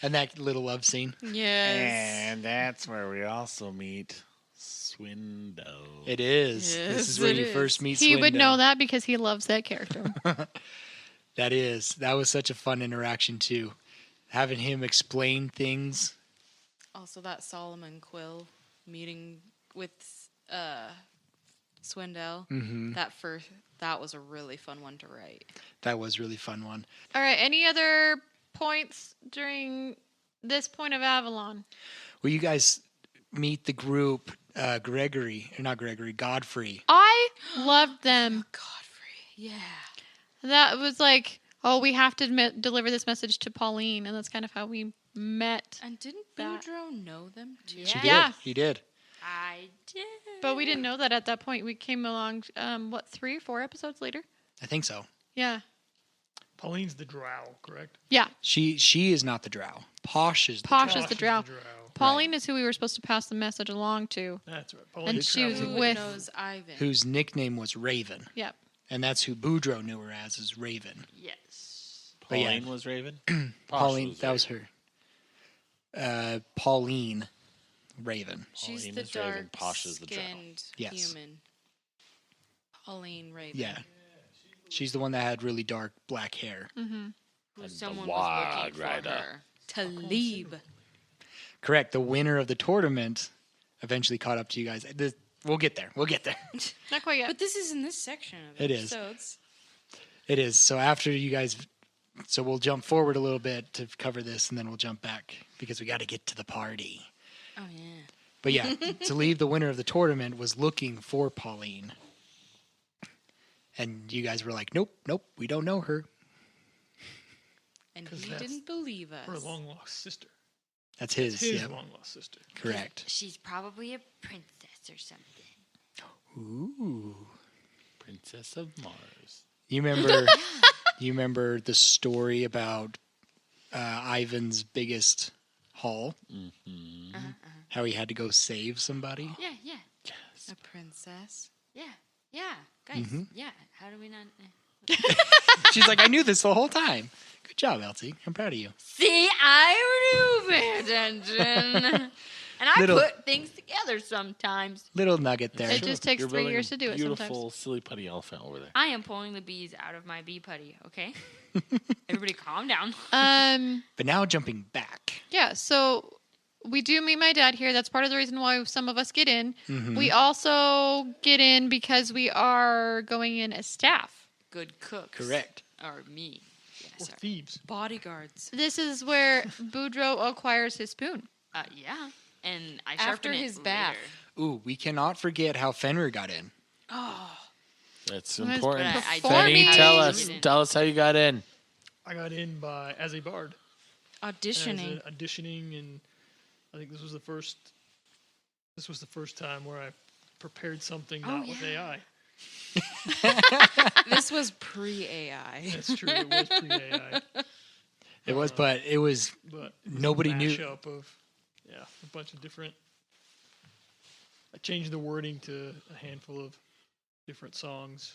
and that little love scene. Yes. And that's where we also meet Swindle. It is. Yes, This is where it you is. first meet. He would Swindell. know that because he loves that character. That was such a fun interaction too, having him explain things. Also, that Solomon Quill meeting with Swindell. That was a really fun one to write. That was a really fun one. All right. Any other points during this point of Avalon? Well, you guys meet the group, Godfrey. I loved them. Godfrey. Yeah. That was like, oh, we have to deliver this message to Pauline, and that's kind of how we met. And didn't That- Boudreaux know them too? Yeah. She did. Yeah. He did. I did. But we didn't know that at that point. We came along, 3 or 4 episodes later? I think so. Yeah. Pauline's the drow, correct? Yeah. She is not the drow. Posh is the Posh drow. is the drow. drow. Pauline is who we were supposed to pass the message along to. That's right. And Pauline's she was traveling. Who with- knows Ivan? Whose nickname was Raven. Yep. And that's who Boudreaux knew her as, is Raven. Yes. But yeah. Pauline was Raven. Posh Pauline, that was Raven. her. Pauline Raven. She's Pauline the is Raven, dark Posh is the drow. skinned Yes. human. Pauline Raven. Yeah. She's the one that had really dark black hair. Mm-hmm. Who And the someone Wild was looking for Rider. her. Talib. Correct. The winner of the tournament eventually caught up to you guys. We'll get there. Not quite yet. But this is in this section of It is. episodes. It is. So after you guys, so we'll jump forward a little bit to cover this, and then we'll jump back because we got to get to the party. Oh yeah. But yeah, Talib, the winner of the tournament, was looking for Pauline. And you guys were like, nope, we don't know her. And 'Cause he that's didn't believe us. Her long lost sister. That's his. His Yep. long lost sister. Correct. She's probably a princess or something. Ooh. Princess of Mars. You remember? You remember the story about Ivan's biggest haul? Mm-hmm. How he had to go save somebody? Yeah, yeah, A princess. yeah. Guys, Mhm. yeah. How do we not? She's like, I knew this the whole time. Good job, Elsie. I'm proud of you. See, I do pay attention. And I Little- put things together sometimes. Little nugget there. It just takes You're 3 building years a to do it Beautiful, sometimes. silly putty elephant over there. I am pulling the bees out of my bee putty, okay? Everybody calm down. But now jumping back. Yeah, so we do meet my dad here. That's part of the reason why some of us get in. Mhm. We also get in because we are going in as staff. Good cooks. Correct. Or me. Yeah, Or sorry. thieves. Bodyguards. This is where Boudreaux acquires his spoon. Yeah. And I After sharpen it his bath. later. Ooh, we cannot forget how Fenrir got in. Oh. That's Nice important. But I Performing. Penny, Performing. tell us how you got in. I got in as a bard. Auditioning. As auditioning, and I think this was the first time where I prepared something Oh, not with yeah. AI. This was pre-AI. That's true. It was pre-AI. It was, but it was But it was Nobody a knew- mashup of a bunch of different. I changed the wording to a handful of different songs,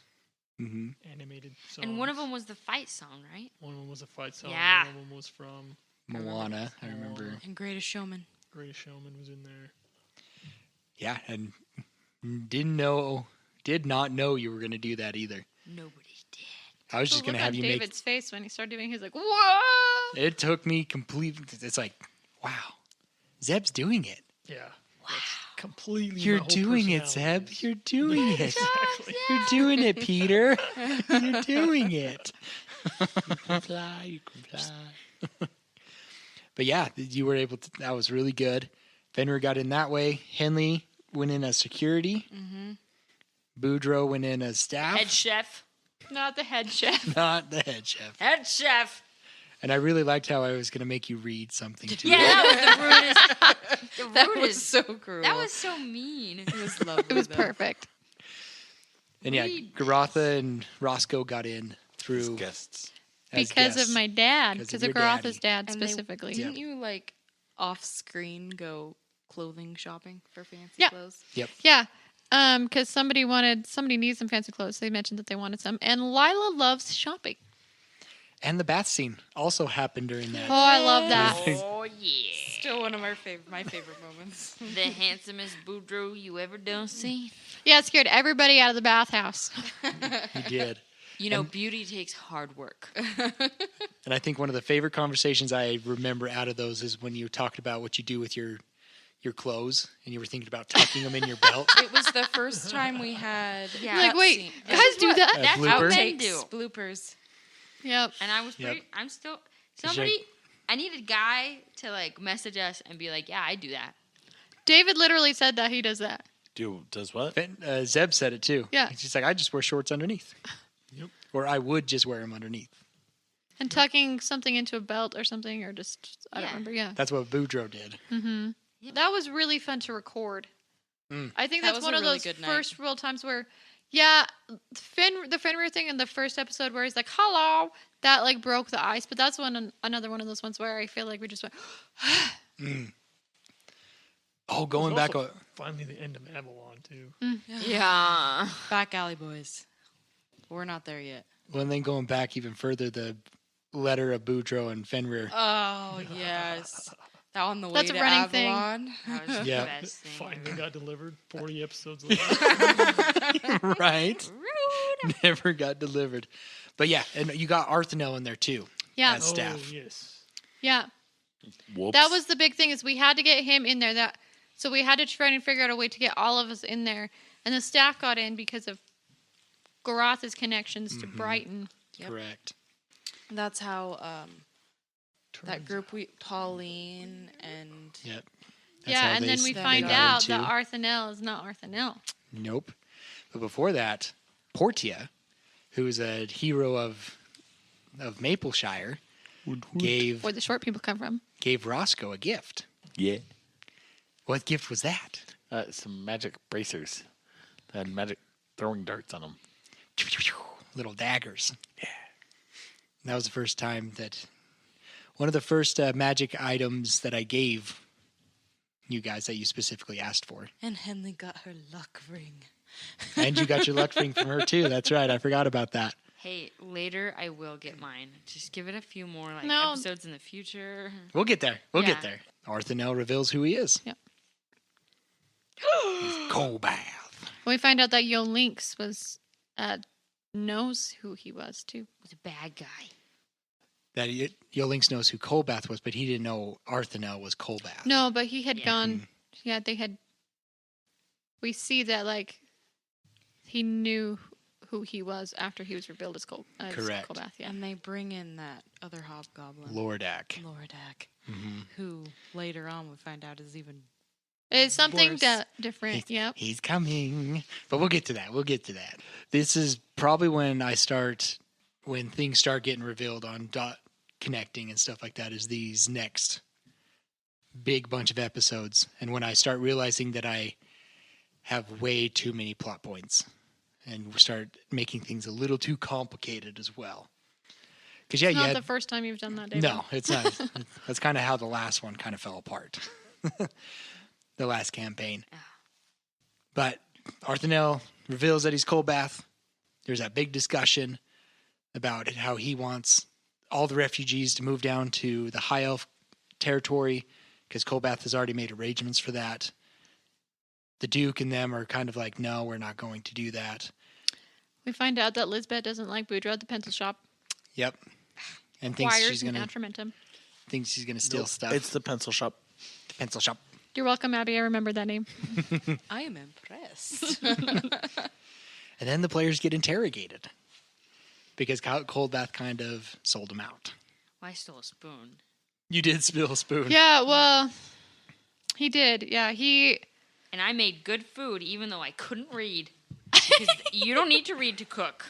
mhm. animated songs. And one of them was the fight song, right? One of them was a fight song. Yeah. One of them was from Moana. I remember. And Greatest Showman. Greatest Showman was in there. Yeah, and did not know you were going to do that either. Nobody did. I was just The going to look have on you David's face when he started doing. He's like, "Whoa!" make. It took me completely. It's like, wow, Zeb's doing it. Yeah. That's completely. You're my whole doing it, personality Zeb. is- You're doing it. Exactly. You're doing it, Peter. You're doing it. You can fly, you can fly. But yeah, you were able to. That was really good. Fenrir got in that way. Henley went in as security. Mm-hmm. Boudreaux went in as staff. Head chef. Not the head chef. Not the head chef. Head chef. And I really liked how I was going to make you read something to Yeah, you. that was the rudest. The That was rudest. so cruel. That was so mean. It was lovely. It was though. perfect. And yeah, Read Garotha and Roscoe got in through Guests. as Because guests. of my dad. 'Cause Because of of your Garotha's daddy. dad And they- specifically. Didn't you like off screen go clothing shopping for fancy Yeah. clothes? Yeah. Because somebody needs some fancy clothes. They mentioned that they wanted some. And Lila loves shopping. And the bath scene also happened during that. Oh, I love that. Oh yeah. Still one of my favorite moments. The handsomest Boudreaux you ever done seen. Yeah, it scared everybody out of the bathhouse. He did. You know, beauty takes hard work. And I think one of the favorite conversations I remember out of those is when you talked about what you do with your clothes and you were thinking about tucking them in your belt. It was the first time we had. Yeah. Like, wait, cutscene. guys do that? A That's blooper? what men Outtakes, do. bloopers. Yep. And I was Yep. pretty, I'm still, It's somebody, I need a guy to like message us and be like, yeah, I do that. David literally said that he does that. Does what? Zeb said it too. Yeah. She's like, I just wear shorts underneath. Yep. Or I would just wear them underneath. And tucking something into a belt or something, or just, I don't Yeah. remember, yeah. That's what Boudreaux did. Mm-hmm. Yep. That was really fun to record. Mm. I think That that's was one a of really those good night. first real times where, yeah, the Fenrir thing in the first episode where he's like, hello, that like broke the ice. But that's another one of those ones where I feel like we just went, Mm. Oh, It was going back. also finally the end of Avalon too. Yeah. Back alley boys. We're not there yet. Well, and then going back even further, the letter of Boudreaux and Fenrir. Oh yes, that on the way That's a to running thing. Avalon. That was Yeah. the best thing. Finally got delivered 40 episodes later. Right? Rude. Never got delivered. But yeah, and you got Arthanel in there too. yeah, As staff. Oh, yes. yeah. Whoops. That was the big thing is we had to get him in there. So we had to try and figure out a way to get all of us in there. And the staff got in because of Garoth's connections to Brighton. Yep. Correct. That's how that Turns group Pauline and Yep. Yeah, how and they then we Then find got out into- that Arthanel is not Arthanel. Nope. But before that, Portia, who is a hero of Mapleshire, gave Where the short people come from. Roscoe a gift. Yeah. What gift was that? Some magic bracers that had magic throwing darts on them. Little daggers. Yeah. That was the first time that one of the first magic items that I gave you guys that you specifically asked for. and Henley got her luck ring. And you got your luck ring from her too. That's right. I forgot about that. Hey, later I will get mine. Just give it a few more No. episodes in the future. We'll get there. We'll Yeah. get there. Arthanel reveals who he is. Yep. He's Colbath. We find out that Yo Lynx knows who he was too. Was a bad guy. That Yolinx knows who Colbath was, but he didn't know Arthanel was Colbath. No, but he had Yeah. gone. Yeah, they had. We see that like he knew who he was after he was revealed as Correct. Colbath. Yeah. And they bring in that other hobgoblin, Lordak. Lordak, Mm-hmm. who later on we find out is even It's something Worse. that different. Yep. He's coming. But we'll get to that. We'll get to that. This is probably when things start getting revealed on dot connecting and stuff like that, is these next big bunch of episodes. And when I start realizing that I have way too many plot points and start making things a little too complicated as well. Because yeah, It's you not had, the first time you've done that, David. no, it's not. That's kind of how the last one kind of fell apart. The last campaign. But Arthanel reveals that he's Colbath. There's that big discussion about how he wants all the refugees to move down to the High Elf territory because Colbath has already made arrangements for that. The Duke and them are kind of like, no, we're not going to do that. We find out that Lisbeth doesn't like Boudreaux at the pencil shop. Yep. And thinks Wires she's and gonna Atramentum. steal stuff. It's the pencil shop. the pencil shop. You're welcome, Abby. I remember that name. I am impressed. And then the players get interrogated because Colbath kind of sold them out. Well, I stole a spoon. You did spill a spoon. Yeah, well, he did. Yeah, he. And I made good food even though I couldn't read. Because you don't need to read to cook.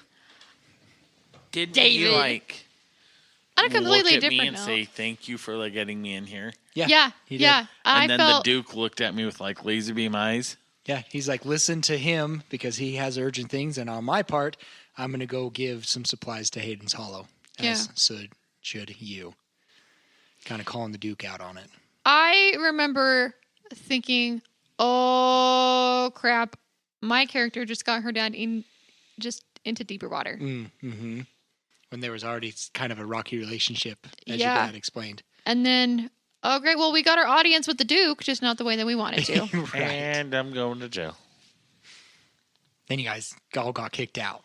Did David. he like On a completely look at different me and note. say thank you for like getting me in here? Yeah, he did. yeah. I And then felt. the Duke looked at me with like laser beam eyes. Yeah, he's like, listen to him because he has urgent things. And on my part, I'm going to go give some supplies to Hayden's Hollow. As should you. Kind of calling the Duke out on it. I remember thinking, "Oh crap, my character just got her dad into deeper water." Mm-hmm. When there was already kind of a rocky relationship, as Yeah. your dad explained. And then, oh great, well we got our audience with the Duke, just not the way that we wanted to. Right. And I'm going to jail. Then you guys all got kicked out.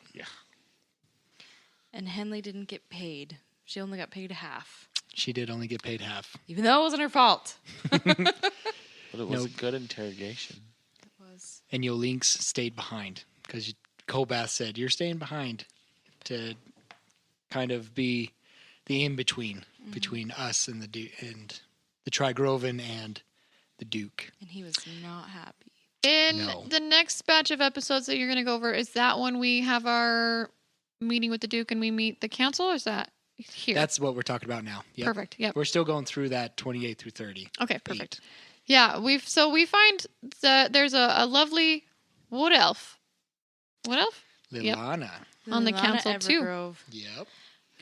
and Henley didn't get paid. She only got paid half, She did only get paid half. even though it wasn't her fault. But it was No. a good interrogation. It was. And Yolinx stayed behind because Colbath said, you're staying behind to kind of be the in-between between us and the Trigrovan and the Duke. And he was not happy. In No. the next batch of episodes that you're going to go over, is that when we have our meeting with the Duke and we meet the council, or is that here? That's what we're talking about now. Yep. Perfect. Yep. We're still going through that 28 through 30. Okay, perfect. Yeah, we find that there's a lovely wood elf. Wood elf? Yep. Lilana. On the Lana council, too. Evergrove, Yep.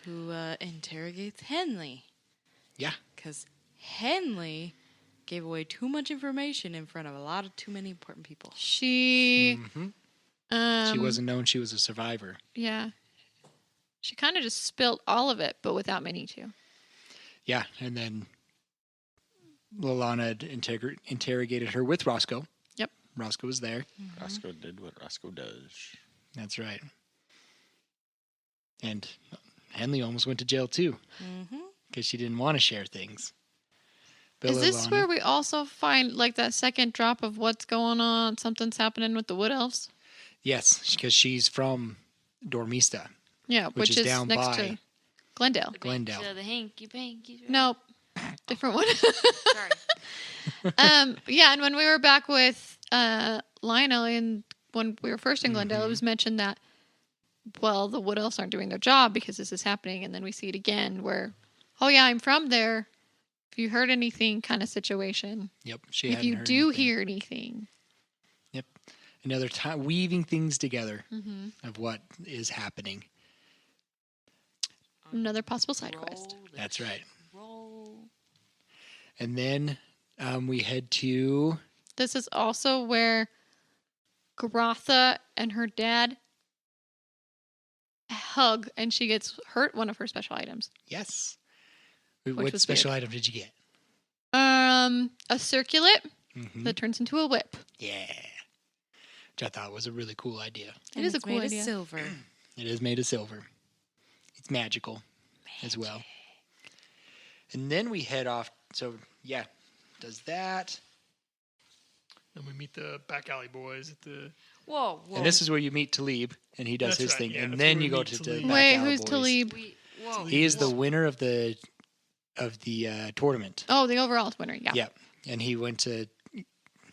who interrogates Henley. Yeah. Because Henley gave away too much information in front of a lot of too many important people. She She wasn't known she was a survivor. Yeah. She kind of just spilled all of it, but without meaning to. Yeah, and then Lilana had interrogated her with Roscoe. Yep. Roscoe was there. Roscoe did what Roscoe does. That's right. And Henley almost went to jail too Mm-hmm. because she didn't want to share things. But Is this Lilana- where we also find like that second drop of what's going on? Something's happening with the wood elves? Yes, because she's from Dormista. Yeah, Which is down next by- to Glendale. The Glendale. banks, the hanky panky. Nope. Different one. Sorry. Yeah, and when we were back with Lionel and when we were first in Glendale, it Mm-hmm. was mentioned that, well, the wood elves aren't doing their job because this is happening. And then we see it again where, oh, yeah, I'm from there. If you heard anything kind of situation. Yep. She If hadn't you heard do anything. hear anything. Yep. Another time weaving things together Mm-hmm. of what is happening. Another possible side quest. That's right. Roll. And then we head to This is also where Garotha and her dad hug and she gets hurt one of her special items. yes. Which What was special item did you get? A circlet Mm-hmm. that turns into a whip. Yeah. Which I thought was a really cool idea. It is a cool made idea. Of silver. It is made of silver. It's magical as well. And then we head off. So, yeah, does that. And we meet the back alley boys at the. Whoa, whoa. And this is where you meet Talib, and he does That's his right, thing. yeah, and that's then where you we go meet to the Talib. back Wait, alley who's boys. Talib? Whoa. He is the Whoa. winner of the tournament. Oh, the overall winner. Yeah. Yeah. And he went to.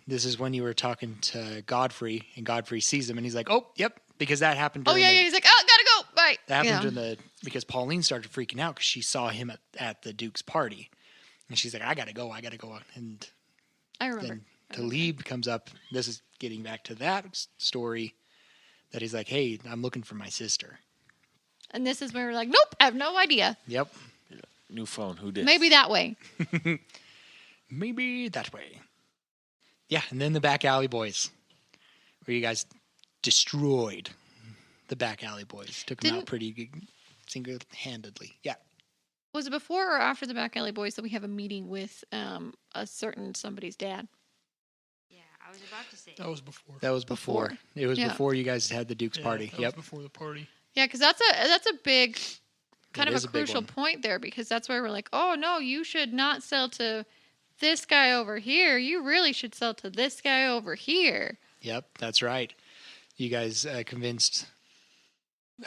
This is when you were talking to Godfrey, and Godfrey sees him, and he's like, "Oh, yep," because that happened. Oh, During yeah, the, yeah. He's like, oh, gotta go. Bye. That happened Yeah. in because Pauline started freaking out because she saw him at the Duke's party, and she's like, "I gotta go, And I remember. then Talib comes up. This is getting back to that story that he's like, "Hey, I'm looking for my sister." And this is where we're like, nope, I have no idea. Yep, New phone. Who did? Maybe that way. maybe that way. Yeah, and then the back alley boys, where you guys destroyed the back alley boys, took them out Didn't- pretty single-handedly. Yeah. Was it before or after the back alley boys that we have a meeting with a certain somebody's dad? Yeah, I was about to say. That was before. That was before. Before. It was Yeah. before you guys had the Duke's Yeah, party. that Yep. was before the party. Yeah, because that's a big kind That of is a a big crucial one. point there because that's where we're like, oh no, you should not sell to this guy over here. You really should sell to this guy over here. Yep, that's right. You guys convinced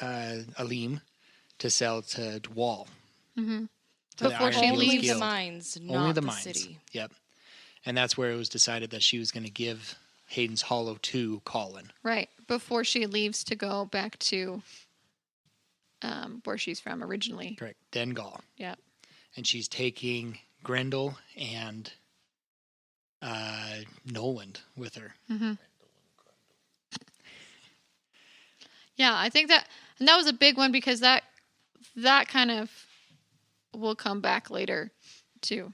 Aleem to sell to Dwall. Mm-hmm. to the Before Iron she Guild leaves. Only the Guild. mines, not Only the the mines. city. Yep. And that's where it was decided that she was going to give Hayden's Hollow to Colin. Right. Before she leaves to go back to where she's from originally. Correct. Dengal. Yep. And she's taking Grendel and Noland with her. Mm-hmm. Yeah, I think that was a big one because that kind of will come back later too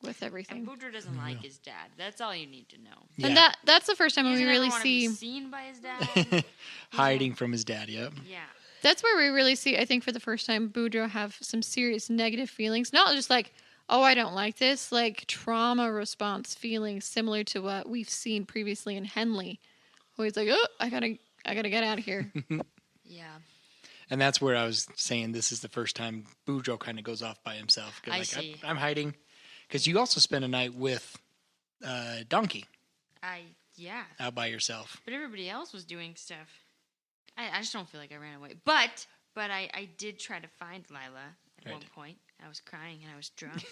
with And everything. Boudreaux doesn't like his dad. That's all you need to know. Yeah. And that's the first time He we doesn't ever really wanna be see seen by his dad. Hiding from his dad. Yep. Yeah. that's where we really see, I think, for the first time, Boudreaux have some serious negative feelings. Not just like, oh, I don't like this, like trauma response feelings similar to what we've seen previously in Henley. Where he's like, oh, I gotta get out of here. Yeah. And that's where I was saying this is the first time Boudreaux kind of goes off by himself. 'Cause, I like, see. I'm hiding. Because you also spent a night with Donkey Yeah. out by yourself. But everybody else was doing stuff. I just don't feel like I ran away. But I did try to find Lila at Right. one point. I was crying and I was drunk.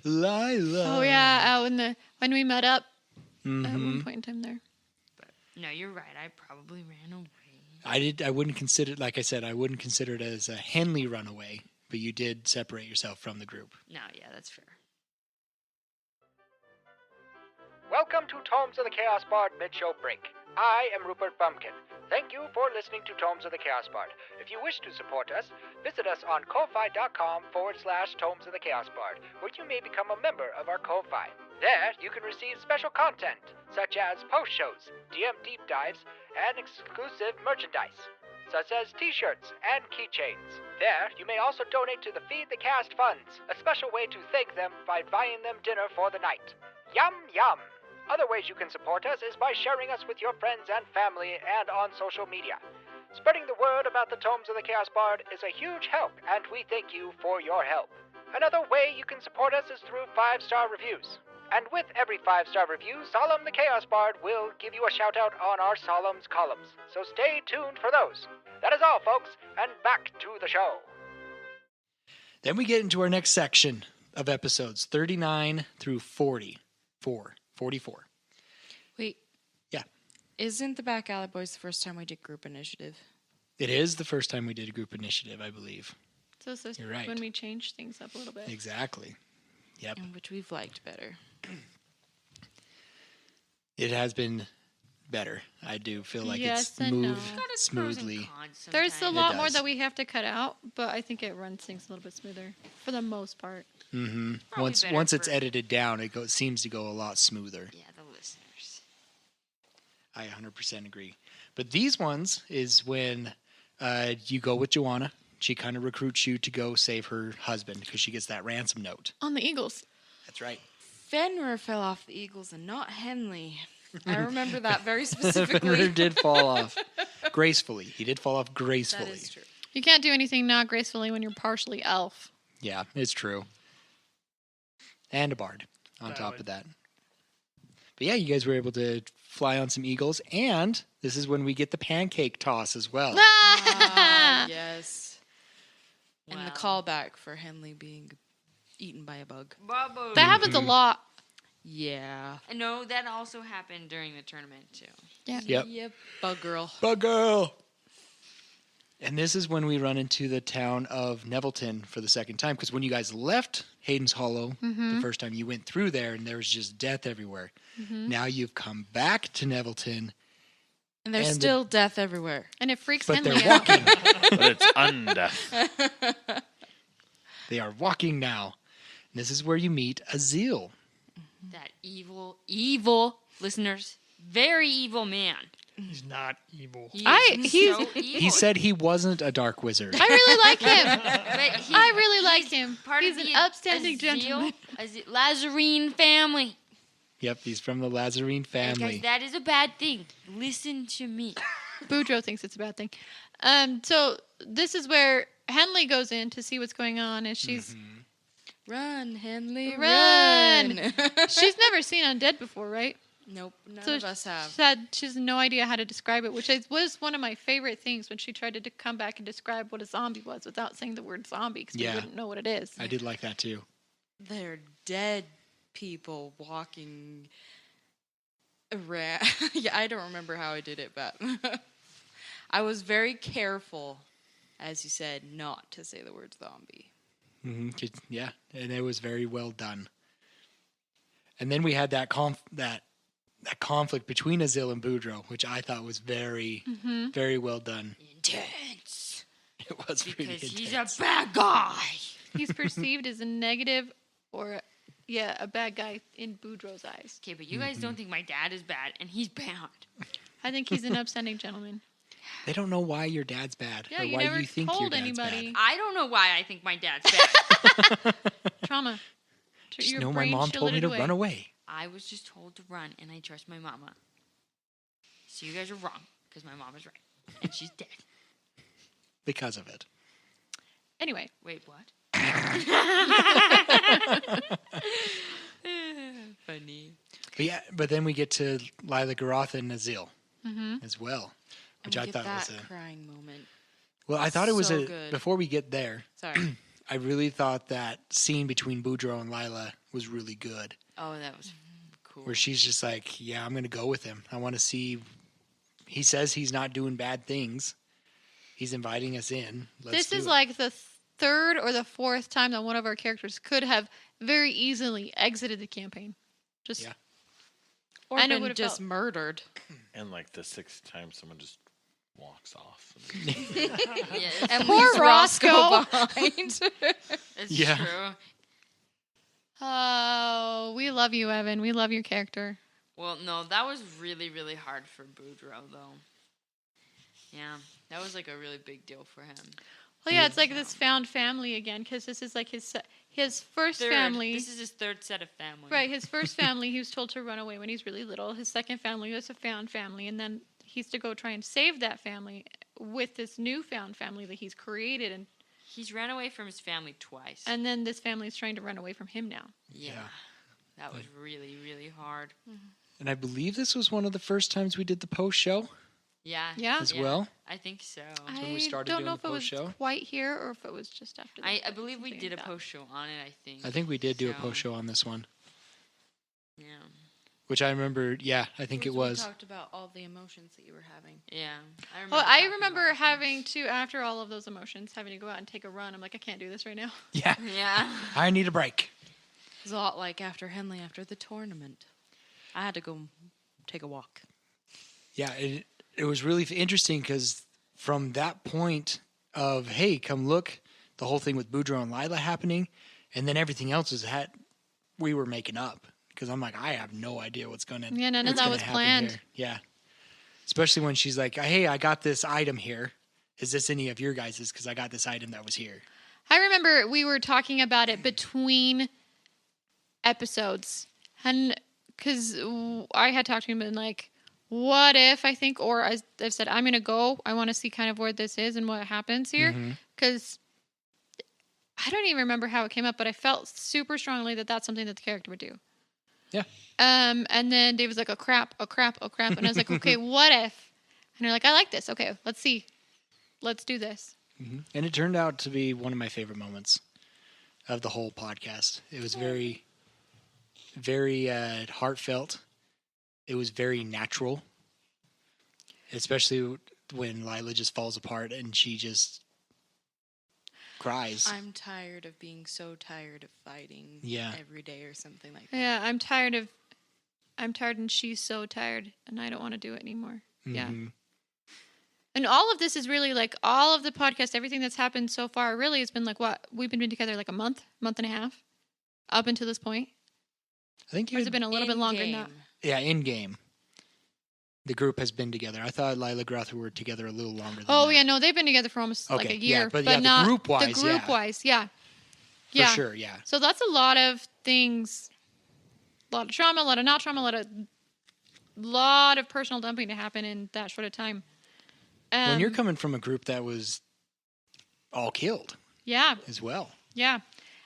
Lila. Oh yeah, out in the when we met up at Mhm. one point in time there. But no, you're right. I probably ran away. I wouldn't consider, like I said, I wouldn't consider it as a Henley runaway, but you did separate yourself from the group. No, yeah, that's fair. Welcome to Tomes of the Chaos Bard mid-show break. I am Rupert Bumpkin. Thank you for listening to Tomes of the Chaos Bard. If you wish to support us, visit us on ko-fi.com/Tomes of the Chaos Bard, where you may become a member of our Ko-fi. There, you can receive special content, such as post-shows, DM deep dives, and exclusive merchandise, such as t-shirts and keychains. There, you may also donate to the Feed the Cast funds, a special way to thank them by buying them dinner for the night. Yum, yum! Other ways you can support us is by sharing us with your friends and family and on social media. Spreading the word about the Tomes of the Chaos Bard is a huge help, and we thank you for your help. Another way you can support us is through 5-star reviews. And with every 5-star review, Solemn the Chaos Bard will give you a shout-out on our Solemn's columns. So stay tuned for those. That is all, folks, and back to the show. Then we get into our next section of episodes 39 through 44. Wait. Yeah. Isn't the Back Alley Boys the first time we did group initiative? It is the first time we did a group initiative, I believe. So this is You're right. when we changed things up a little bit. Exactly. Yep. And which we've liked better. It has been better. I do feel like Yes it's and no. moved It's Got its pros and smoothly. cons There's a sometimes. lot more does. that we have to cut out, but I think it runs things a little bit smoother for the most part. Mm-hmm. Probably Once better it's for- edited down, it seems to go a lot smoother. Yeah, the listeners. I 100% agree. But these ones is when you go with Joanna. She kind of recruits you to go save her husband because she gets that ransom note. On the Eagles. That's right. Fenrir fell off the Eagles and not Henley. I remember that very Fenrir specifically. did fall off gracefully. He did fall off gracefully. That is true. You can't do anything not gracefully when you're partially elf. Yeah, it's true. And a bard on top Valid. of that. But yeah, you guys were able to fly on some eagles, and this is when we get the pancake toss as well. Ah, yes. And the Wow. callback for Henley being eaten by a bug. Bubba. That happens a lot. Yeah. No, that also happened during the tournament too. Yeah. Yep. Yep. Bug girl. Bug girl. And this is when we run into the town of Nevelton for the second time, because when you guys left Hayden's Hollow the first time, you went through there and there was just death everywhere. Now you've come back to Nevelton, And there's And the- still death everywhere. And it freaks but Henley they're out. walking. But it's undeath. They are walking now. And this is where you meet Azil. That evil listeners, very evil man. He's not evil. He He's- so evil. He said he wasn't a dark wizard. I really like him. But he- I really like he's him. Part He's of an the upstanding Azil- gentleman. Lazarine family. Yep, he's from the Lazarine And family. guys, that is a bad thing. Listen to me. Boudreaux thinks it's a bad thing. So this is where Henley goes in to see what's going on, and she's Run, Henley, Run. run. she's never seen undead before, right? Nope, none So of us have. she has no idea how to describe it, which was one of my favorite things when she tried to come back and describe what a zombie was without saying the word zombie, because Yeah. we wouldn't know what it is. I did like that too. They're dead people walking around. Yeah, I don't remember how I did it, but I was very careful, as you said, not to say the word zombie. Yeah, and it was very well done. And then we had that that conflict between Azil and Boudreaux, which I thought was very, very well done. Intense. It was pretty Because intense. he's a bad guy. He's perceived as a negative or, a bad guy in Boudreaux's eyes. Okay, but you guys don't think my dad is bad, and he's bad. I think he's an upstanding gentleman. They don't know why your dad's bad Yeah, or you why never you think your told dad's anybody. bad. I don't know why I think my dad's bad. Trauma. Just Your know my brain mom told me shielded to away. run away. I was just told to run, and I trust my mama. So you guys are wrong, because my mom is right. And she's dead. Because of it. Anyway, Wait, what? Funny. But then we get to Lila Garoth and Azil Mm-hmm. as well, which And I we thought get was that a... crying moment. Well, I thought it was So a... good. Before we get there, Sorry. I really thought that scene between Boudreaux and Lila was really good. Oh, that was cool. Where she's just like, yeah, I'm going to go with him. I want to see. He says he's not doing bad things. He's inviting us in. This is like the third or the fourth time that one of our characters could have very easily exited the campaign. Just Yeah. Or And it been would've just felt- murdered. And like the sixth time, someone just walks off. Yeah, And Poor leaves Roscoe. behind. it's Yeah. true. Oh, we love you, Evan. We love your character. Well, no, that was really, really hard for Boudreaux, though. Yeah, that was like a really big deal for him. Well, yeah, it's like this found family again, because this is like his first Third. family. This is his third set of family. Right, his first family, he was told to run away when he's really little. His second family was a found family, and then he's to go try and save that family with this newfound family that he's created, He's ran away from his family twice. and then this family is trying to run away from him now. yeah, Yeah. that was really, really hard. And I believe this was one of the first times we did the post show Yeah. Yeah? as well. I think so. when we started don't doing know the if it was post-show. quite here or if it was just after that. I believe we Something did a like that. post show on it, I think. I think we did do a So, post show on this one, Yeah. which I remember. Yeah, I think it We was. talked about all the emotions that you were having. Yeah. Well, I talking remember about it. having to, after all of those emotions, having to go out and take a run. I'm like, I can't do this right now. Yeah, Yeah. I need a break. It was a lot like after Henley after the tournament. I had to go take a walk. Yeah, it was really interesting because from that point of, hey, come look, the whole thing with Boudreaux and Lila happening, and then everything else is we were making up because I'm like, I have no idea what's going to. Yeah, none of that was planned. Yeah, especially when she's like, hey, I got this item here. Is this any of your guys's? Because I got this item that was here. I remember we were talking about it between episodes, and because I had talked to him and like, what if I think, or I've said I'm gonna go. I want to see kind of where this is and what happens here, because I don't even remember how it came up, but I felt super strongly that that's something that the character would do. Yeah. And then Dave was like, oh crap, and I was like, okay, what if? And they're like, I like this. Okay, let's see, let's do this. And it turned out to be one of my favorite moments of the whole podcast. It was very, very heartfelt. It was very natural, especially when Lila just falls apart and she just cries. I'm tired of being so tired of fighting every day or something like that. Yeah, I'm tired, and she's so tired, and I don't want to do it anymore. Yeah. Mhm. And all of this is really like all of the podcast, everything that's happened so far really has been like what? We've been together like a month and a half up until this point. I think Or has it been a little bit longer than that? Yeah, in game. The group has been together. I thought Lila Grother were together a little longer than Oh, that. yeah, no, they've been together for almost like Okay, a year. yeah, but but the not group-wise, The group-wise, yeah. For Yeah. sure, yeah. So that's a lot of things. A lot of trauma, a lot of not trauma, a lot of personal dumping to happen in that short of time. When you're coming from a group that was all killed Yeah. as well. Yeah.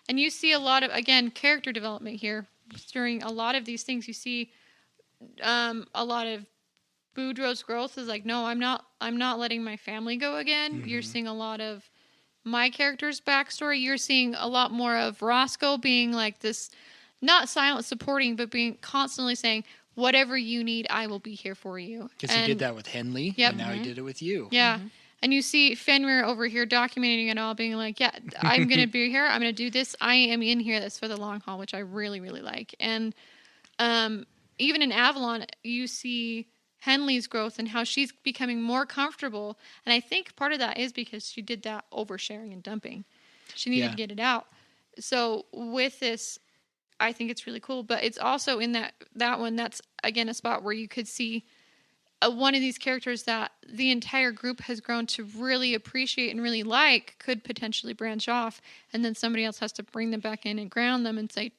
And you see a lot of, again, character development here. During a lot of these things, you see a lot of Boudreaux's growth is like, no, I'm not letting my family go again. You're seeing a lot of my character's backstory. You're seeing a lot more of Roscoe being like this, not silent supporting, but being constantly saying, whatever you need, I will be here for you. Because he did that with Henley, Yep. and now he did it with you. Yeah. And you see Fenrir over here documenting it all, being like, yeah, I'm going to be here. I'm going to do this. I am in here. That's for the long haul, which I really, really like. And even in Avalon, you see Henley's growth and how she's becoming more comfortable. And I think part of that is because she did that oversharing and dumping. She needed Yeah. to get it out. So with this, I think it's really cool. But it's also in that one, that's, again, a spot where you could see one of these characters that the entire group has grown to really appreciate and really like could potentially branch off, and then somebody else has to bring them back in and ground them and say,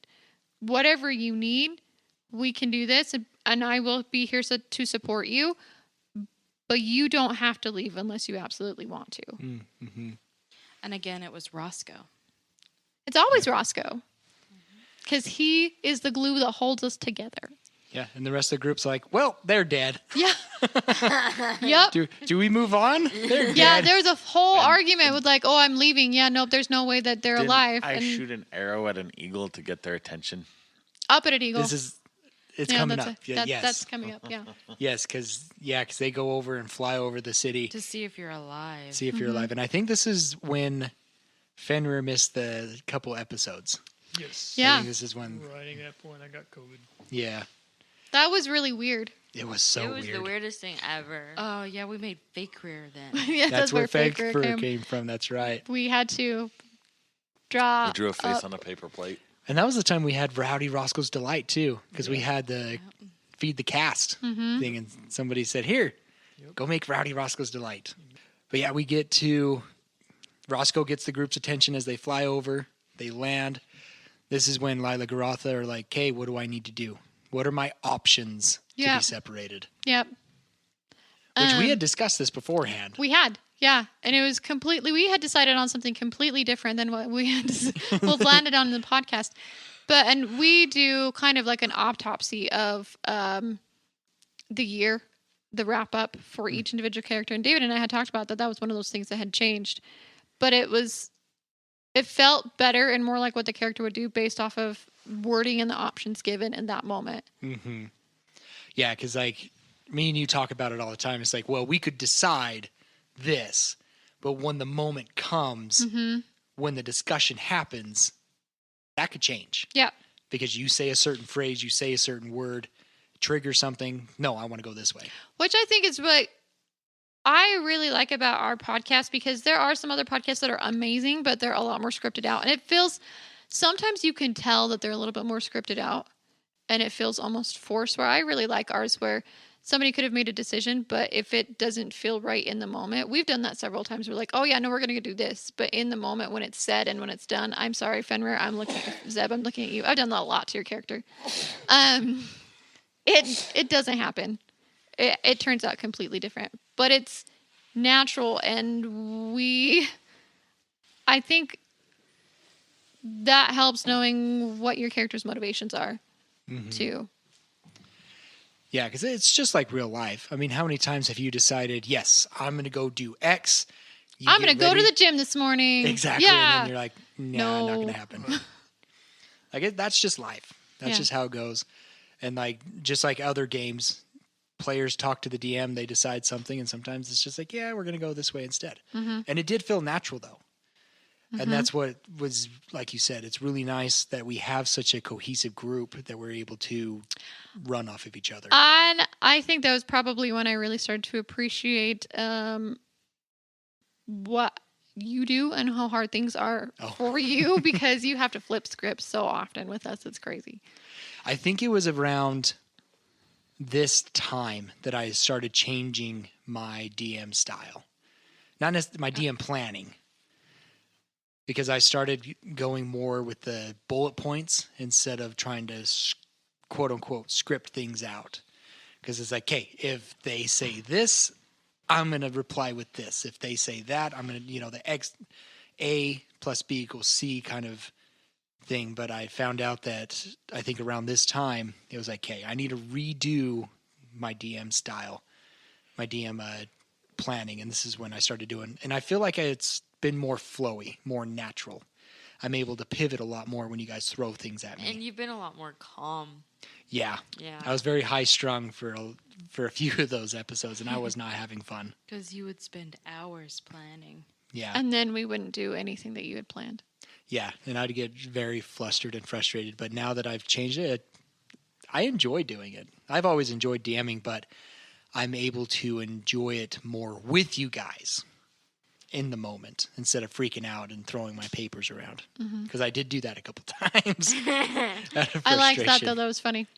whatever you need, we can do this, and I will be here to support you, but you don't have to leave unless you absolutely want to. Mm-hmm. And again, it was Roscoe. It's always Roscoe, because he is the glue that holds us together. Yeah, and the rest of the group's like, well, they're dead. Yeah. Yep. Do we move on? They're Yeah, dead. there was a whole argument with like, oh, I'm leaving. Yeah, nope, there's no way that they're Didn't alive. I And shoot an arrow at an eagle to get their attention? up at an eagle. It's coming that's up. That's Yes. coming up, yeah. Yes, because they go over and fly over the city, To see if you're alive. see if you're alive. And I think this is when Fenrir missed the couple episodes. Yes. I Yeah. think this is when, Right at that point, I got COVID. yeah, That was really weird. it was so it was weird. the weirdest thing ever. Oh yeah, we made fake career then. Yeah, That's where fake Faker fur came from. That's right. We had to draw. I drew a face on a paper plate. And that was the time we had Rowdy Roscoe's Delight too, because we had the feed the cast thing, and somebody said, "Here, go make Rowdy Roscoe's Delight." But yeah, we get to Roscoe gets the group's attention as they fly over. They land. This is when Lila Garotha are like, "Okay, what do I need to do? What are my options to Yeah. be separated?" Yep. Which we Um, had discussed this beforehand. We had, yeah, and it was completely. We had decided on something completely different than what we had landed on in the podcast. And we do kind of like an autopsy of the year, the wrap up for each individual character. And David and I had talked about that. That was one of those things that had changed, but it felt better and more like what the character would do based off of wording and the options given in that moment. Mm-hmm. Yeah, because like me and you talk about it all the time. It's like, well, we could decide this, but when the moment comes, when the discussion happens, that could change. Yeah. Because you say a certain phrase, you say a certain word, trigger something. No, I want to go this way. Which I think is what I really like about our podcast, because there are some other podcasts that are amazing, but they're a lot more scripted out. And it feels, sometimes you can tell that they're a little bit more scripted out and it feels almost forced, where I really like ours where somebody could have made a decision, but if it doesn't feel right in the moment, we've done that several times. We're like, oh yeah, no, we're going to do this. But in the moment when it's said and when it's done, I'm sorry, Fenrir, I'm looking at Zeb, I'm looking at you. I've done that a lot to your character. It doesn't happen. It turns out completely different, but it's natural. And I think that helps knowing what your character's motivations are too. Yeah, because it's just like real life. I mean, how many times have you decided, yes, I'm going to go do X. I'm going to go to the gym this morning. Exactly. Yeah. And then you're like, nah, No. not going to happen. That's just life. That's Yeah. just how it goes. And like, just like other games, players talk to the DM, they decide something, and sometimes it's just like, yeah, we're going to go this way instead. And it did feel natural though. And that's what was, like you said, it's really nice that we have such a cohesive group that we're able to run off of each other. And I think that was probably when I really started to appreciate what you do and how hard things are for you, because you have to flip scripts so often with us. It's crazy. I think it was around this time that I started changing my DM style. Not necessarily my DM planning. Because I started going more with the bullet points instead of trying to quote unquote script things out. Because it's like, okay, if they say this, I'm going to reply with this. If they say that, I'm going to, the X, A plus B equals C kind of thing. But I found out that I think around this time, it was like, okay, I need to redo my DM style, my DM planning. And this is when I started doing, and I feel like it's been more flowy, more natural. I'm able to pivot a lot more when you guys throw things at me. And you've been a lot more calm. Yeah. Yeah. I was very high strung for a few of those episodes, and I was not having fun. Because you would spend hours planning. Yeah. And then we wouldn't do anything that you had planned. Yeah. And I'd get very flustered and frustrated. But now that I've changed it, I enjoy doing it. I've always enjoyed DMing, but I'm able to enjoy it more with you guys in the moment instead of freaking out and throwing my papers around. Because I did do that a couple times. I liked that though. That was funny.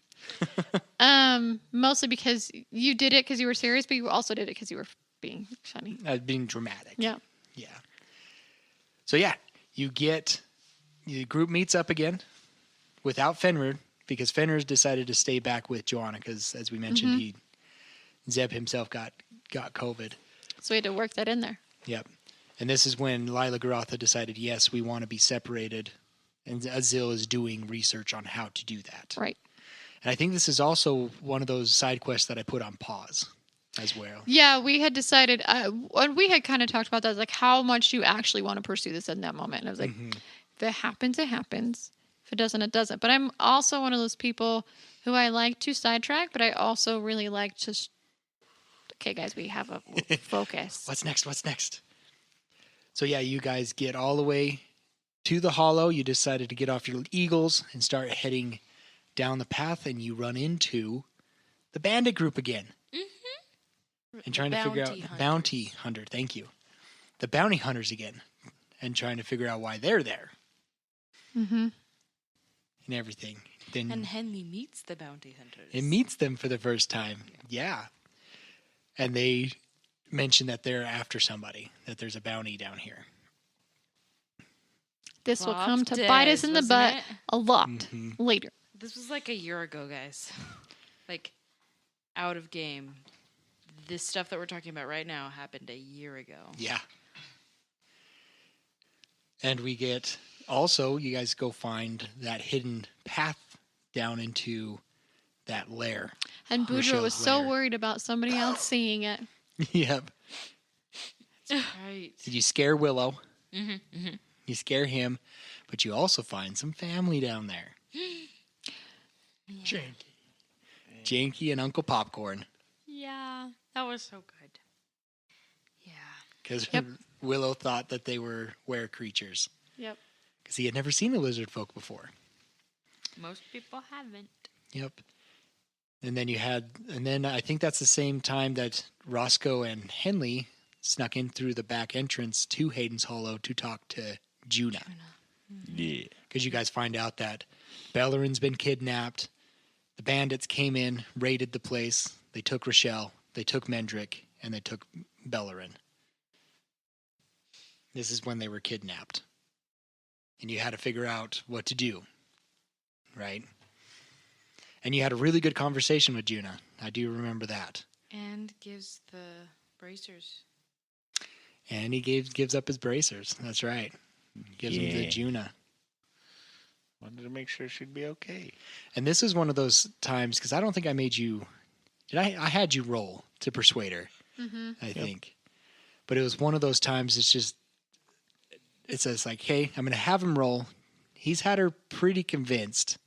Mostly because you did it because you were serious, but you also did it because you were being funny. Being dramatic. Yeah. Yeah. So yeah, the group meets up again without Fenrir, because Fenrir's decided to stay back with Joanna because, as we mentioned, Zeb himself got COVID. So we had to work that in there. Yep. And this is when Lila Garotha decided, yes, we want to be separated. And Azil is doing research on how to do that. Right. And I think this is also one of those side quests that I put on pause as well. Yeah, we had decided, and we had kind of talked about that, like how much do you actually want to pursue this in that moment. And I was like, if it happens, it happens. If it doesn't, it doesn't. But I'm also one of those people who I like to sidetrack, but I also really like to. Okay, guys, we have a focus. What's next? What's next? So yeah, you guys get all the way to the hollow. You decided to get off your eagles and start heading down the path, and you run into the bandit group again. And trying to figure out bounty hunter. Thank you. The bounty hunters again, and trying to figure out why they're there. Mm-hmm. And everything. Then And Henley meets the bounty hunters. it meets them for the first time. Yeah. And they mention that they're after somebody, that there's a bounty down here. This will Plot come to bite us in the wasn't butt it? a lot later. This was like a year ago, guys. Like, out of game. This stuff that we're talking about right now happened a year ago. Yeah. And we get also, you guys go find that hidden path down into that lair. And Boudreaux Rochelle's was so lair. worried about somebody else seeing it. Yep. Right. You scare Willow. You scare him, but you also find some family down there. Janky. Janky and Uncle Popcorn. Yeah, that was so good. Yeah. Because Yep. Willow thought that they were were creatures. Yep. Because he had never seen a lizard folk before. Most people haven't. Yep. And then I think that's the same time that Roscoe and Henley snuck in through the back entrance to Hayden's Hollow to talk to Juna. Yeah. Because you guys find out that Bellerin's been kidnapped. The bandits came in, raided the place. They took Rochelle, they took Mendrick, and they took Bellerin. This is when they were kidnapped. And you had to figure out what to do. Right? And you had a really good conversation with Juna. I do remember that. And gives the bracers. And he gives up his bracers. That's right. Gives them to Yeah. Juna. Wanted to make sure she'd be okay. And this is one of those times, because I don't think I made you... I had you roll to persuade her, I think. But it was one of those times, it says like, hey, I'm going to have him roll. He's had her pretty convinced,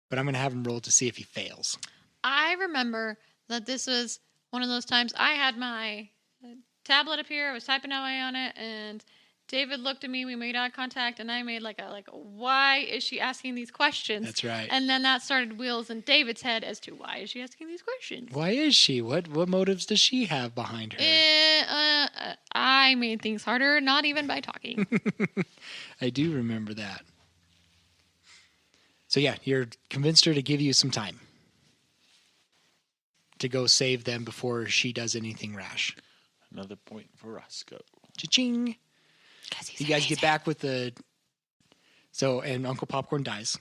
but I'm going to have him roll to see if he fails. I remember that this was one of those times I had my tablet up here. I was typing away on it, and David looked at me. We made eye contact, and I made like, why is she asking these questions? That's right. And then that started wheels in David's head as to why is she asking these questions. Why is she? What motives does she have behind her? I made things harder, not even by talking. I do remember that. So yeah, you're convinced her to give you some time to go save them before she does anything rash. Another point for Roscoe. Cha-ching! You guys get back with the... So, and Uncle Popcorn dies.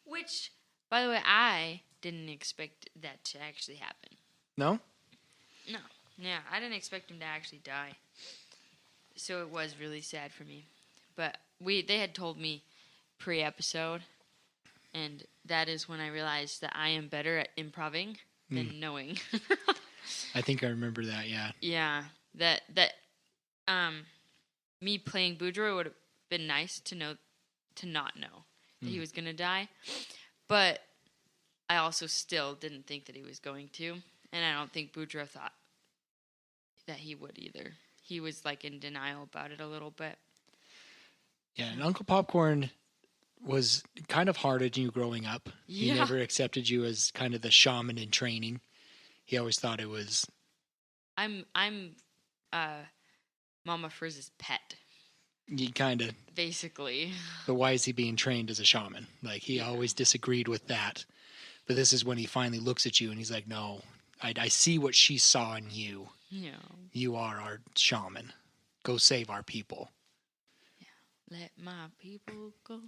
Which, by the way, I didn't expect that to actually happen. No? No. Yeah, I didn't expect him to actually die. So it was really sad for me. But they had told me pre-episode, and that is when I realized that I am better at improving than knowing. I think I remember that, yeah. Yeah, that me playing Boudreaux would have been nice to know, to not know that he was going to die. But I also still didn't think that he was going to. And I don't think Boudreaux thought that he would either. He was like in denial about it a little bit. Yeah, and Uncle Popcorn was kind of hard on you growing up. He Yeah. never accepted you as kind of the shaman in training. He always thought it was... I'm Mama Frizz's pet, You kind of... basically. But why is he being trained as a shaman? Like, he always disagreed with that. But this is when he finally looks at you and he's like, no, I see what she saw in you. Yeah. You are our shaman. Go save our people. Let my people go.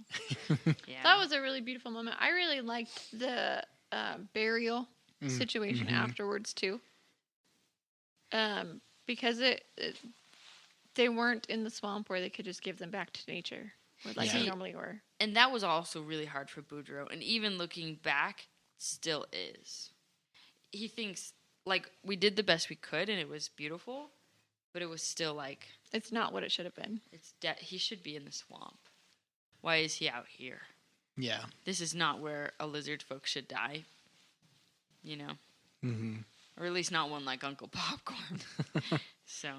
Yeah. That was a really beautiful moment. I really liked the burial situation afterwards too, because they weren't in the swamp where they could just give them back to nature, like Yeah. they normally were. And that was also really hard for Boudreaux. And even looking back, still is. He thinks, like, we did the best we could and it was beautiful, but it was still like, It's not what it should have been. he should be in the swamp. Why is he out here? Yeah. This is not where a lizard folk should die. You know? Mm-hmm. Or at least not one like Uncle Popcorn. So,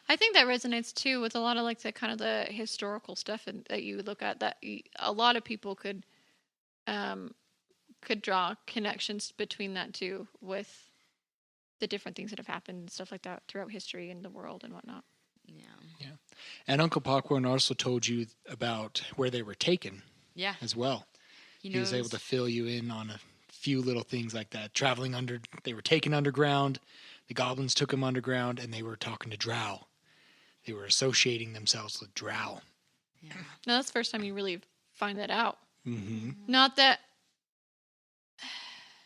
I think that resonates too with a lot of like the kind of the historical stuff that you look at. That a lot of people could draw connections between that too with the different things that have happened and stuff like that throughout history and the world and whatnot. yeah. And Uncle Popcorn also told you about where they were taken Yeah. as well. He was able to fill you in on a few little things like that. They were taken underground. The goblins took them underground, and they were talking to Drow. They were associating themselves with Drow. Yeah. Now that's the first time you really find that out. Mm-hmm. Not that.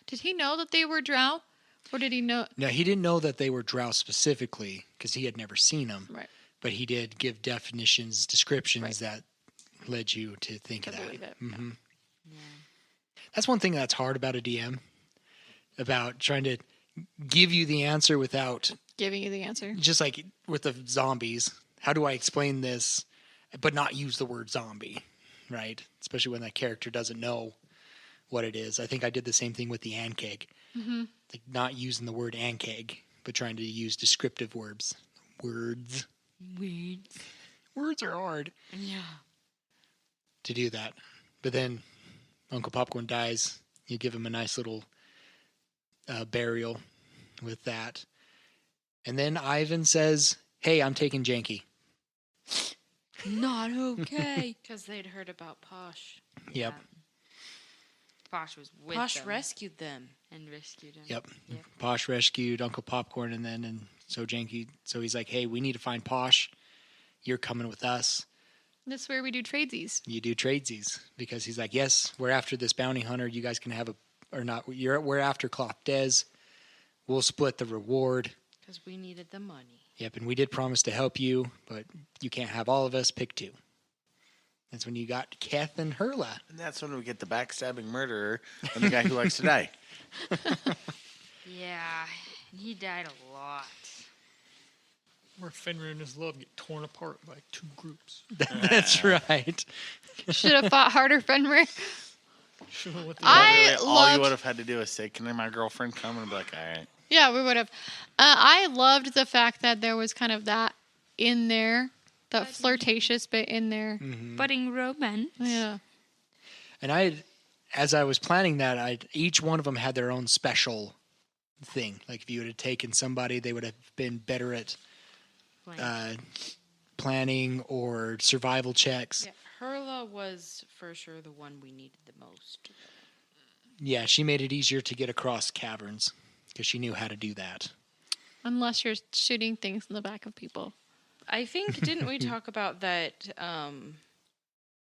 Did he know that they were Drow, or did he know? Now, he didn't know that they were Drow specifically because he had never seen them. Right. But he did give descriptions that led you to think of that. Believe it. Mm-hmm. Yeah. That's one thing that's hard about a DM, about trying to give you the answer without, Giving you the answer. just like with the zombies. How do I explain this, but not use the word zombie, right? Especially when that character doesn't know what it is. I think I did the same thing with the ankeg. Mm-hmm. Like not using the word ankeg, but trying to use descriptive words. Words. Weeds. Words are hard Yeah. to do that. But then Uncle Popcorn dies. You give him a nice little burial with that. And then Ivan says, "Hey, I'm taking Janky." Not okay. Because they'd heard about Posh. Yep. Posh was with Posh them rescued them. and rescued him. Yep. Yep. Posh rescued Uncle Popcorn, and so Janky. So he's like, "Hey, we need to find Posh. You're coming with us." That's where we do tradesies. You do tradesies because he's like, "Yes, we're after this bounty hunter. You guys can have or not. We're after Cloth Des. We'll split the reward." Because we needed the money. Yep, and we did promise to help you, but you can't have all of us. Pick two. That's when you got Keth and Hurla. And that's when we get the backstabbing murderer and the guy who likes to die. Yeah. He died a lot. Where Fenrir and his love get torn apart by two groups. That's right. Should have fought harder, Fenrir. Should've went the I other way. All you loved- would have had to do is say, "Can my girlfriend come?" And be like, "All right." Yeah, we would have. I loved the fact that there was kind of that in there, that flirtatious bit in there. Budding romance. Yeah. And as I was planning that, each one of them had their own special thing. Like if you would have taken somebody, they would have been better at planning or survival checks. Yeah, Hurla was for sure the one we needed the most. Yeah, she made it easier to get across caverns because she knew how to do that. Unless you're shooting things in the back of people. I think, didn't we talk about that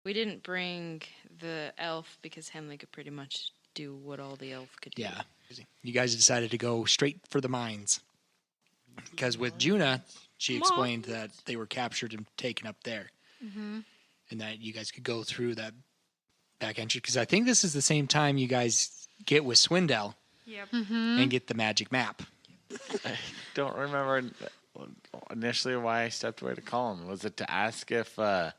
we didn't bring the elf because Henley could pretty much do what all the elf could do. Yeah. You guys decided to go straight for the mines. Because with Juna, she explained that they were captured and taken up there. Mm-hmm. And that you guys could go through that back entry. Because I think this is the same time you guys get with Swindell Yep. and get the magic map. I don't remember initially why I stepped away to call him. Was it to ask if I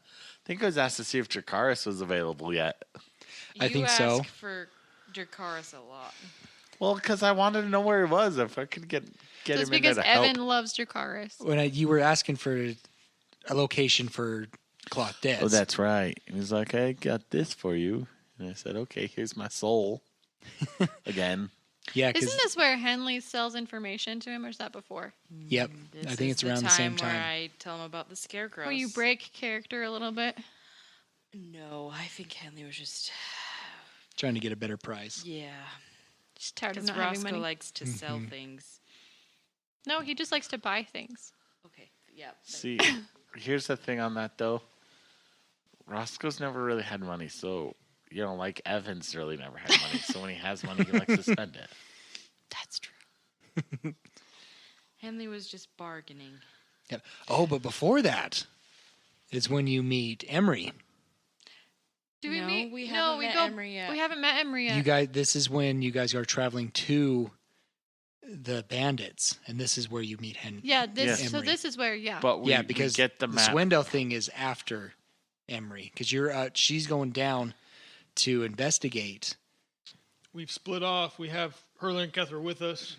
think it was asked to see if Dracarys was available yet? I think so. You ask for Dracarys a lot. Well, because I wanted to know where he was. If I could get So him it's in there because to Evan help. loves Dracarys. When you were asking for a location for Cloth Des. Oh, that's right. And he's like, "I got this for you." And I said, "Okay, here's my soul." Again. Yeah, because Isn't this where Henley sells information to him, or is that before? yep, This I think is it's around the same where time. I tell him about the scarecrows. Where you break character a little bit? No, I think Henley was just Trying to get a better price. yeah. Just tired of Because not having Roscoe money. likes to sell things. No, he just likes to buy things. Okay, yeah. but- See, here's the thing on that though. Roscoe's never really had money, so like Evans really never had money. So when he has money, he likes to spend it. That's true. Henley was just bargaining. Yep. Oh, but before that is when you meet Emery. Do we No, meet? we no, haven't we met go. Emery yet. We haven't met Emery yet. You guys, this is when you guys are traveling to the bandits, and this is where you meet Yeah, this. Yes. So Emery. this is where. Yeah. But we, yeah, because we get the map. Swindle thing is after Emery, because she's going down to investigate. We've split off. We have Hurler and Kethra with us.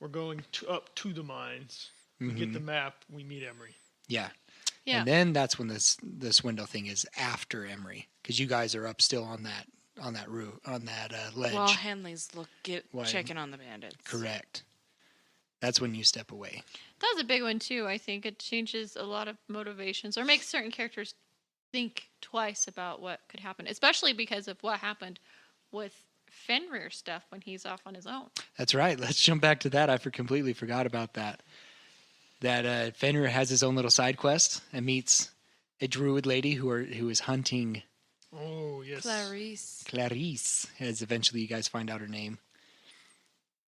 We're going up to the mines. We get the map. We meet Emery. Yeah. Yeah. And then that's when the Swindle thing is after Emery, because you guys are up still on that route, on that ledge. While Henley's Why? checking on the bandits. Correct. That's when you step away. That was a big one too. I think it changes a lot of motivations or makes certain characters think twice about what could happen, especially because of what happened with Fenrir stuff when he's off on his own. That's right. Let's jump back to that. I completely forgot about that. That Fenrir has his own little side quest and meets a druid lady who is hunting Oh, yes. Clarice, as eventually you guys find out her name.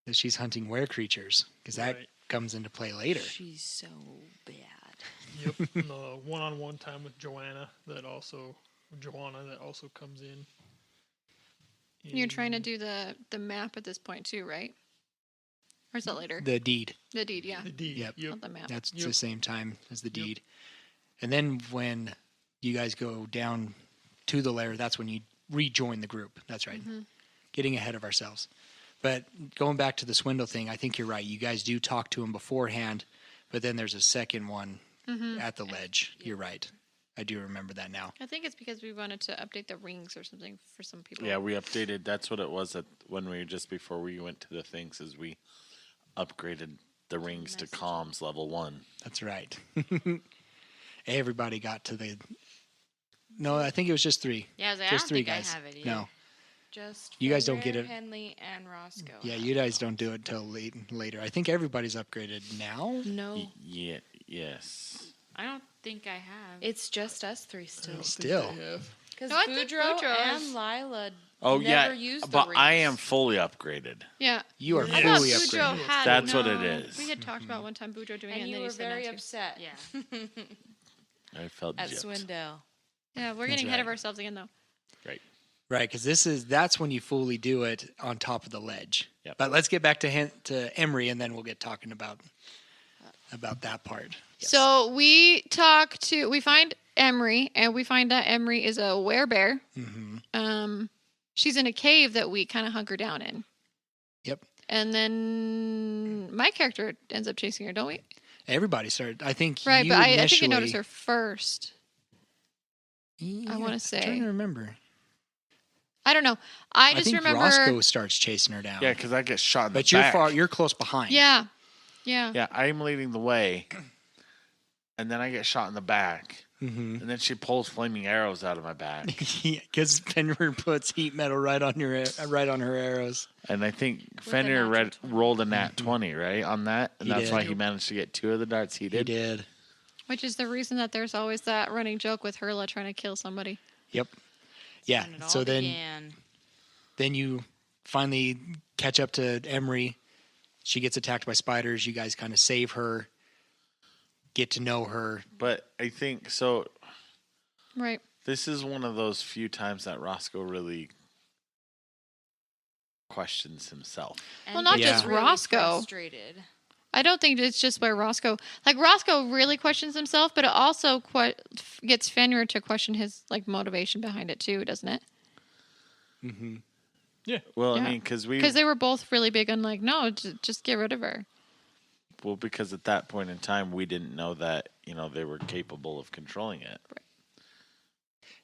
That she's hunting were creatures, because that Right. comes into play later. She's so bad. Yep. And the one-on-one time with Joanna that also comes in. You're trying to do the map at this point too, right? Or is that later? The deed. The deed, yeah. The deed. Yep. Yep. Not the map. That's Yep. the same time as the Yep. deed. And then when you guys go down to the lair, that's when you rejoin the group. That's right. Getting ahead of ourselves. But going back to the Swindle thing, I think you're right. You guys do talk to him beforehand, but then there's a second one at the ledge. You're right. I do remember that now. I think it's because we wanted to update the rings or something for some people. Yeah, we updated. That's what it was when we just before we went to the things. Is we upgraded the rings to comms level 1. That's right. Everybody got to the... No, I think it was just 3. Yeah, I was like, Just I don't 3 think guys. I have it either. No. Just You guys don't Fenrir, get it. Henley and Roscoe. Yeah, you guys don't do it till later. I think everybody's upgraded now. No, Yeah. Yes. I don't think I have. it's just us three I still. don't think Still. they have. Because No, I think Boudreaux Boudreaux and is- Lila Oh never yeah, used the but I rings. am fully upgraded. Yeah. You are I I thought fully Boudreaux upgraded. had That's no. what it is. We had talked about one time Boudreaux doing it, And and you then were he said very not to. upset Yeah. I felt at gypped. Swindell. Yeah, we're That's getting ahead of right. ourselves again, though. Right. Right, because that's when you fully do it on top of the ledge. Yep. But let's get back to Emery, and then we'll get talking about that part. Yes. So we find Emery, and we find that Emery is a werebear. She's in a cave that we kind of hunker down in. Yep. And then my character ends up chasing her, don't we? Everybody started. I think Right, you but I think initially, you noticed her first. Yeah, wanna I'm say. trying to remember. I don't know. I just think remember. Roscoe starts chasing her down. Yeah, because I get shot in but the you're back. You're close behind. Yeah. Yeah. Yeah, I'm leading the way, and then I get shot in the back, Mm-hmm. and then she pulls flaming arrows out of my back, Because Fenrir puts heat metal right on her arrows. and I think a Fenrir natural 20. rolled a nat 20 right on that, and He that's did. why he managed to get 2 of the darts he He did. did. Which is the reason that there's always that running joke with Hurla trying to kill somebody. Yep. Yeah. And it all So began. then you finally catch up to Emery. She gets attacked by spiders. You guys kind of save her, get to know her. But I think so. Right. This is one of those few times that Roscoe really questions himself. Well, not Yeah. just really Roscoe. Frustrated. I don't think it's just by Roscoe. Like, Roscoe really questions himself, but it also gets Fenrir to question his, like, motivation behind it, too, doesn't it? Mm-hmm. Well, Yeah. I mean, because Because they were both really big on, like, no, just get rid of her. because at that point in time we didn't know that they were capable of controlling it,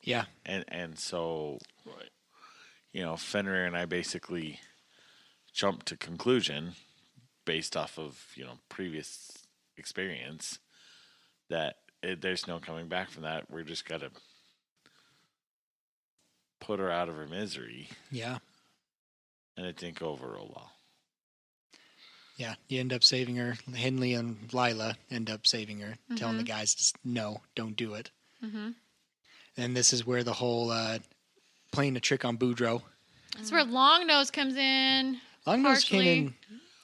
Yeah. and so Right. Fenrir and I basically jumped to conclusion based off of previous experience that there's no coming back from that. We're just gotta put her out of her misery, Yeah. and it didn't go over real well. Yeah. You end up saving her. Henley and Lila end up saving her, telling the guys, just, no, don't do it. Mm-hmm. And this is where the whole playing a trick on Boudreaux. That's where Longnose comes in. Longnose came Partially. in.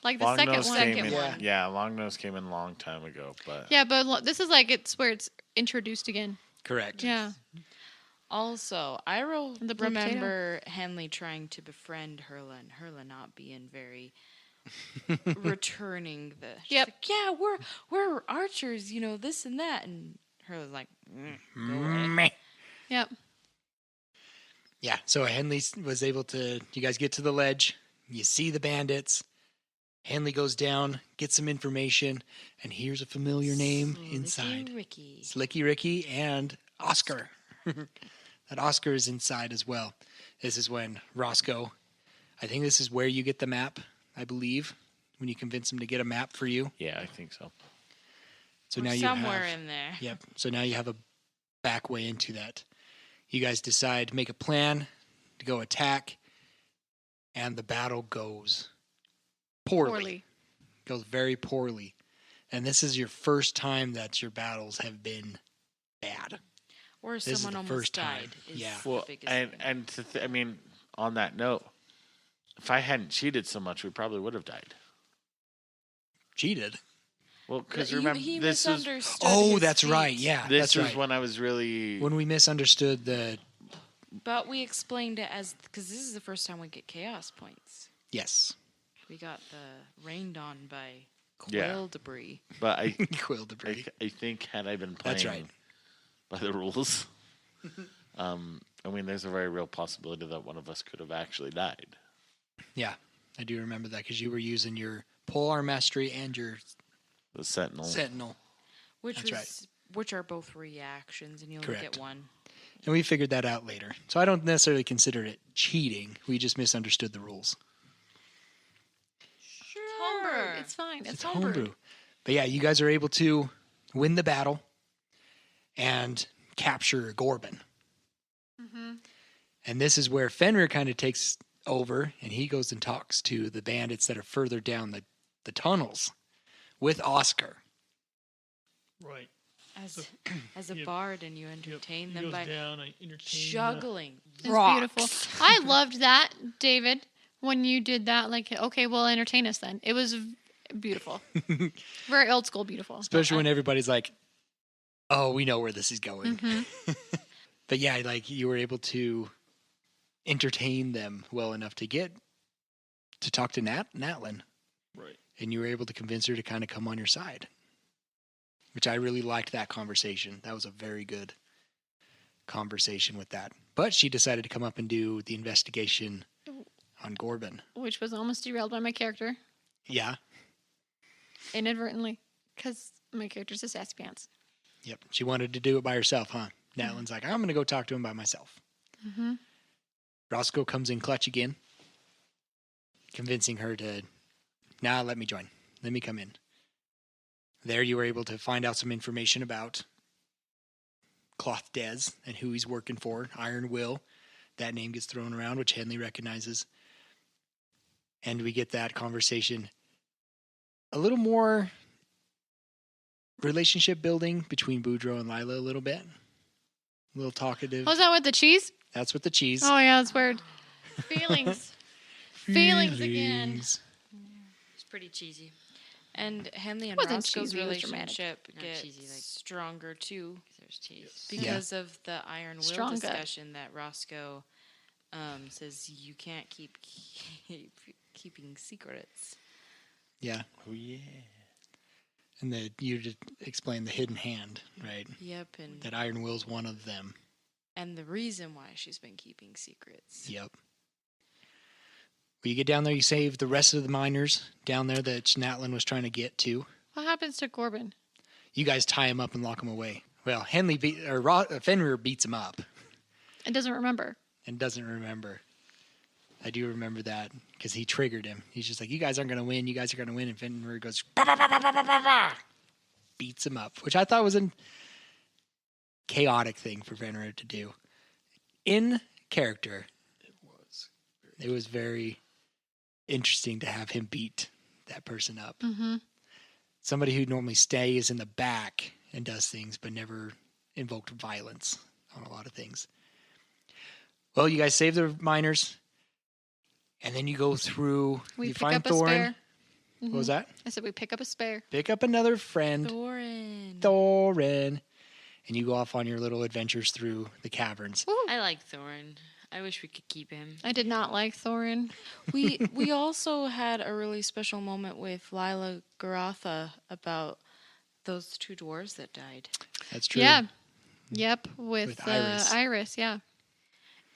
Like, the Long second Nose one. came in, Yeah. yeah, Long Nose came in a long time ago, but Yeah, but this is, like, it's where it's introduced again. Correct. Yeah. Also, I The blue remember Henley trying to befriend Herla, and Herla not being very returning the. She's Yep. like, yeah, we're archers, you know, this and that, and Herla's like, go away. Meh. Yep. Yeah, so Henley was able to. You guys get to the ledge. You see the bandits. Henley goes down, gets some information, and here's a familiar name inside. Ricky. Slicky Ricky and Oscar. That Oscar is inside as well. This is when Roscoe. I think this is where you get the map. I believe when you convince him to get a map for you. Yeah, I think so. So We're now you somewhere have. in there. Yep. So now you have a back way into that. You guys decide to make a plan to go attack, and the battle goes poorly. Goes very poorly. And this is your first time that your battles have been bad. Or This is someone the almost first time. died. Is Yeah. the Well, biggest and thing. I mean, on that note, if I hadn't cheated so much, we probably would have died. Cheated. Well, because He remember, this was misunderstood. Oh, his that's feet. right. Yeah, this that's was right. when I was really When we misunderstood the. But we explained it as because this is the first time we get chaos points. Yes. We got the rained on by Yeah. quill debris. But I Quill debris. I think had I been playing That's right. by the rules, I mean, there's a very real possibility that one of us could have actually died. Yeah, I do remember that because you were using your polearm mastery and your The Sentinel. sentinel. Which That's which are both reactions, and you only Correct. get one. And we figured that out later. So I don't necessarily consider it cheating. We just misunderstood the rules. Homebrew. It's fine. It's homebrew. But yeah, you guys are able to win the battle and capture Gorbin. Mm-hmm. And this is where Fenrir kind of takes over, and he goes and talks to the bandits that are further down the tunnels with Oscar. Right. As a Yep. bard, and you entertain He them goes by down. I entertain juggling It's rocks. beautiful. I loved that, David, when you did that. Like, okay, well, entertain us then. It was beautiful. Very old school, beautiful. Especially when everybody's like, oh, we know where this is going. Mhm. But yeah, like you were able to entertain them well enough to get to talk to Natlin. Right. And you were able to convince her to kind of come on your side, which I really liked that conversation. That was a very good conversation with that. But she decided to come up and do the investigation on Gorbin. Which was almost derailed by my character Yeah. inadvertently because my character's a sassy pants. Yep. She wanted to do it by herself, huh? Natlin's like, I'm going to go talk to him by myself. Mm-hmm. Roscoe comes in clutch again, convincing her to, nah, let me join. Let me come in. There you were able to find out some information about Cloth Des and who he's working for, Iron Will. That name gets thrown around, which Henley recognizes. And we get that conversation a little more relationship building between Boudreaux and Lila a little bit. A little talkative. Was that with the cheese? That's with the cheese. Oh, yeah, that's weird. Feelings. Feelings again. Feelings. It's pretty cheesy. And Henley and Wasn't Roscoe's cheesy, it was dramatic. relationship Not gets cheesy, like- stronger too There's cheese. because of the Iron Will Stronger. discussion that Roscoe says you can't keeping secrets. Yeah. Oh yeah. And you just explained the hidden hand, right? Yep, and That Iron Will's one of them. the reason why she's been keeping secrets. Yep. When you get down there, you save the rest of the miners down there that Natlin was trying to get to. What happens to Corbin? You guys tie him up and lock him away. Well, Fenrir beats him up It doesn't remember. and doesn't remember. I do remember that because he triggered him. He's just like, you guys aren't going to win. You guys are going to win. And Fenrir goes, bah, bah, bah, bah, bah, bah, bah, bah. Beats him up, which I thought was a chaotic thing for Fenrir to do. In character, it was very interesting to have him beat that person up. Mm-hmm. Somebody who normally stays in the back and does things, but never invoked violence on a lot of things. Well, you guys save the miners, and then you go through. We you pick find up a Thorin. spare. What was that? I said we pick up a spare. Pick up another friend, Thorin. Thorin, and you go off on your little adventures through the caverns. I like Thorin. I wish we could keep him. I did not like Thorin. We also had a really special moment with Lila Garatha about those 2 dwarves that died. That's true. Yeah. Yep. With, With Iris. Iris, yeah.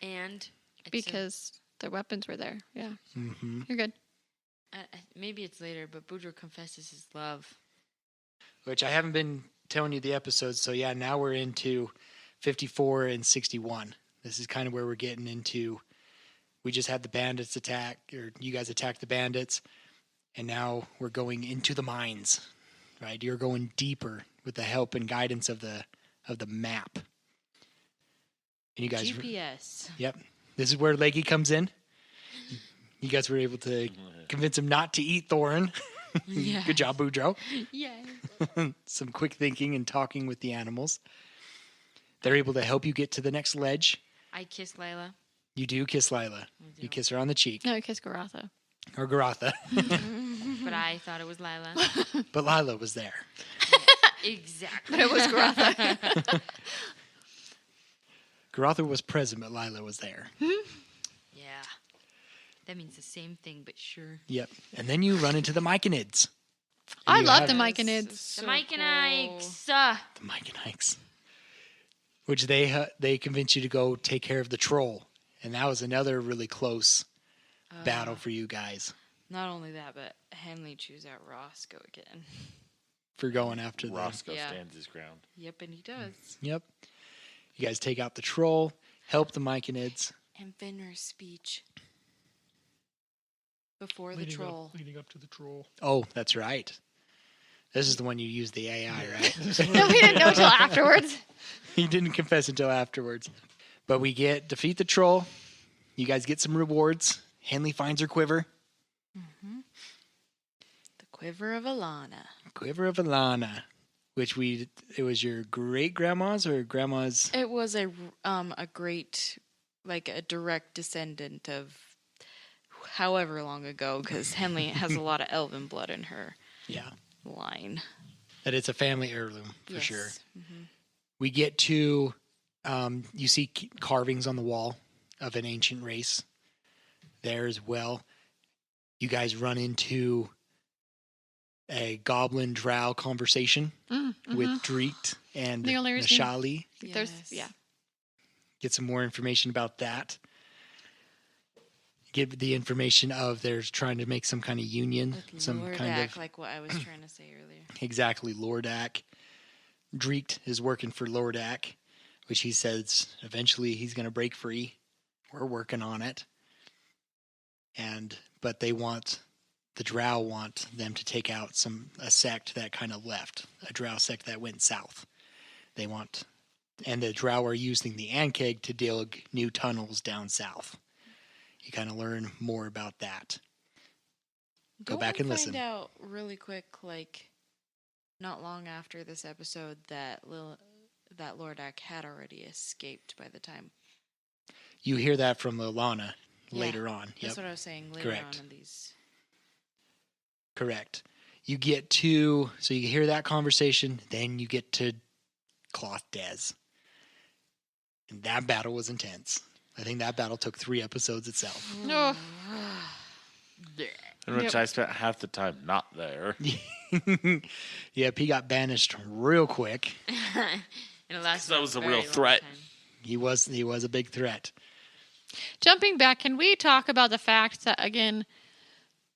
And Because their weapons were there. Yeah. Mm-hmm. You're good. maybe it's later, but Boudreaux confesses his love. Which I haven't been telling you the episodes, so yeah, now we're into 54 and 61. This is kind of where we're getting into. We just had the bandits attack, or you guys attacked the bandits, and now we're going into the mines, right? You're going deeper with the help and guidance of the map. And you guys, GPS. yep, this is where Leggy comes in. You guys were able to convince him not to eat Thorin. Yeah. Good job, Boudreaux. Yeah. Some quick thinking and talking with the animals. They're able to help you get to the next ledge. I kiss Layla. You do kiss Lila. You kiss her on the cheek. No, kiss Garatha. Or Garatha. But I thought it was Lila. But Lila was there. Exactly. But it was Garatha. Garatha was present, but Lila was there. Yeah. That means the same thing, but sure. Yep. And then you run into the Myconids. I You love have the it. Myconids. The Mike and Ikes. The Myconids. Which they convinced you to go take care of the troll. And that was another really close battle for you guys Not only that, but Henley chews out Roscoe again. for going after the... Roscoe Yeah. stands his ground. Yep, and he does. Yep. You guys take out the troll, help the Myconids. And Fenrir's speech before the Leading troll. Leading up to the troll. Oh, that's right. This is the one you used the AI, right? No, we didn't know until afterwards. He didn't confess until afterwards. But we defeat the troll. You guys get some rewards. Henley finds her quiver. The Quiver of Alana. Quiver of Alana. Which it was your great grandma's or grandma's? It was a great, like a direct descendant of however long ago, because Henley has a lot of elven blood in her Yeah. line. That it's a family heirloom for Yes. sure. Mhm. We get to, you see carvings on the wall of an ancient race there as well. You guys run into a goblin drow conversation with Dreekt and The only reason- Nashali. There's, Yes. yeah. Get some more information about that. Get the information of they're trying to make some kind of union, With some Lordak, kind of like what I was trying to say earlier. exactly Lordak. Dreekt is working for Lordak, which he says eventually he's going to break free. We're working on it, but the Drow want them to take out a sect that kind of left, a Drow sect that went south. And the Drow are using the Ankeg to dig new tunnels down south. You kind of learn more about that. Go Don't back we and listen. Find out really quick, like not long after this episode, that Lordak had already escaped by the time. You hear that from Lilana Yeah, later on. That's Yep. what I was saying later Correct. on in these. Correct. So you hear that conversation, then you get to Cloth Des. And that battle was intense. I think that battle took 3 episodes itself. No. In which I spent half the time not there. Yep, he got banished real quick. And it lasted That was a very real long threat. time. He was a big threat. Jumping back, can we talk about the fact that, again,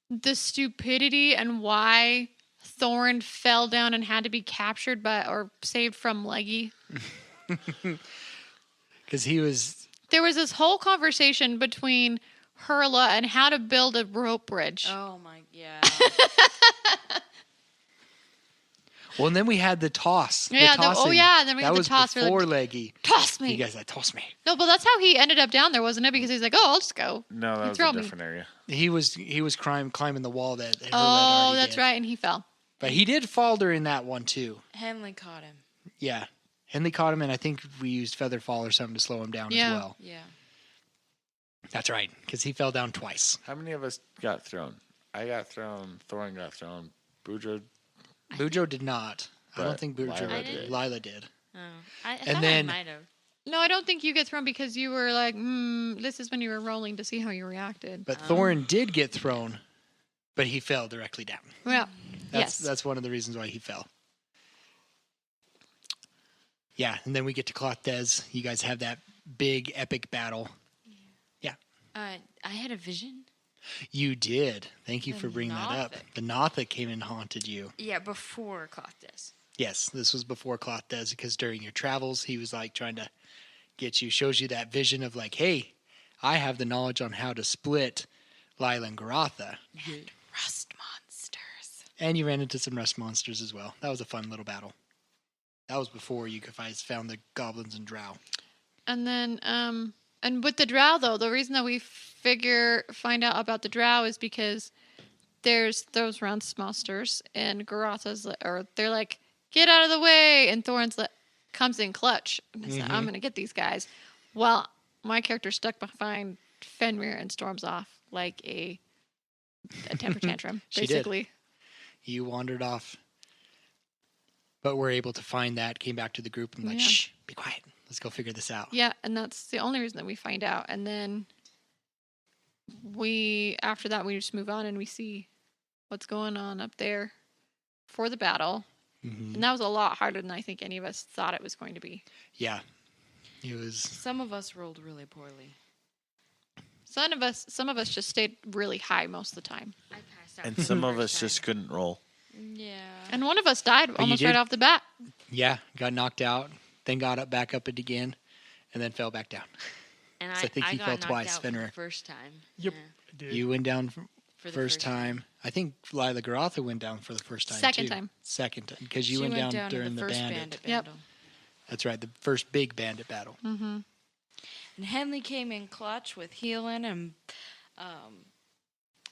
the stupidity and why Thorin fell down and had to be captured or saved from Leggy? Because There was this whole conversation between Hurla and how to build a rope bridge. Oh my, yeah. well, and then we had the toss. Yeah, the tossing. and then we that had the was toss for the- before Leggy. Toss me! You guys toss me. No, but that's how he ended up down there, wasn't it? Because he's like, oh, I'll just go. No, that You was throw a me. different area. He was climbing the wall that Hurla had Oh, already that's did. right, and he fell. But he did fall during that one too. Henley caught him. Yeah. Henley caught him, and I think we used Featherfall or something to slow him down Yeah. as well. Yeah. That's right, because he fell down twice. How many of us got thrown? I got thrown. Thorin got thrown. Boudreaux. Boudreaux did not. I don't But think Boudreaux Lila did. did. Lila did. Oh, I And thought then- I might have. No, I don't think you get thrown because you were like, this is when you were rolling to see how you reacted. But Thorin did get thrown, but he fell directly down. Well, yes. That's one of the reasons why he fell. Yeah, and then we get to Clothes. You guys have that big epic battle. I had a vision. You did. Thank you The for bringing that up. Nothic. The Nothic came and haunted you. Yeah, before Clothes. Yes, this was before Clothes because during your travels, he was like trying to get you, shows you that vision of like, hey, I have the knowledge on how to split Lila and Garatha. And rust monsters. And you ran into some rust monsters as well. That was a fun little battle. That was before you guys found the goblins and drow. And then, and with the drow, though, the reason that we find out about the drow is because there's those rust monsters, and Garatha's, or they're like, get out of the way, and Thorin's comes in clutch. And he's like, I'm going to get these guys. Well, my character stuck behind Fenrir and storms off like a temper tantrum, She did. basically. You wandered off, but were able to find that, came back to the group and like, Yeah. shh, be quiet. Let's go figure this out. Yeah, and that's the only reason that we find out. And then after that, we just move on and we see what's going on up there for the battle. Mhm. And that was a lot harder than I think any of us thought it was going to be. Yeah. It was, Some of us rolled really poorly. Some of us just stayed really high most of the time. I passed out. And for the some of first us just time. couldn't roll. Yeah. And one of us died you almost did? right off the bat. yeah, got knocked out, then got up back up it again, and then fell back down. And So I think he got fell knocked twice, out for Fenrir. the first time. Yep. Yeah, I did. You went down for the first time. I think Lila Garatha went down for the first time. Second too. time. Second time. Because you She went down to during the first bandit. Yep. battle. That's right, the first big bandit battle. Mm-hmm. And Henley came in clutch with healing and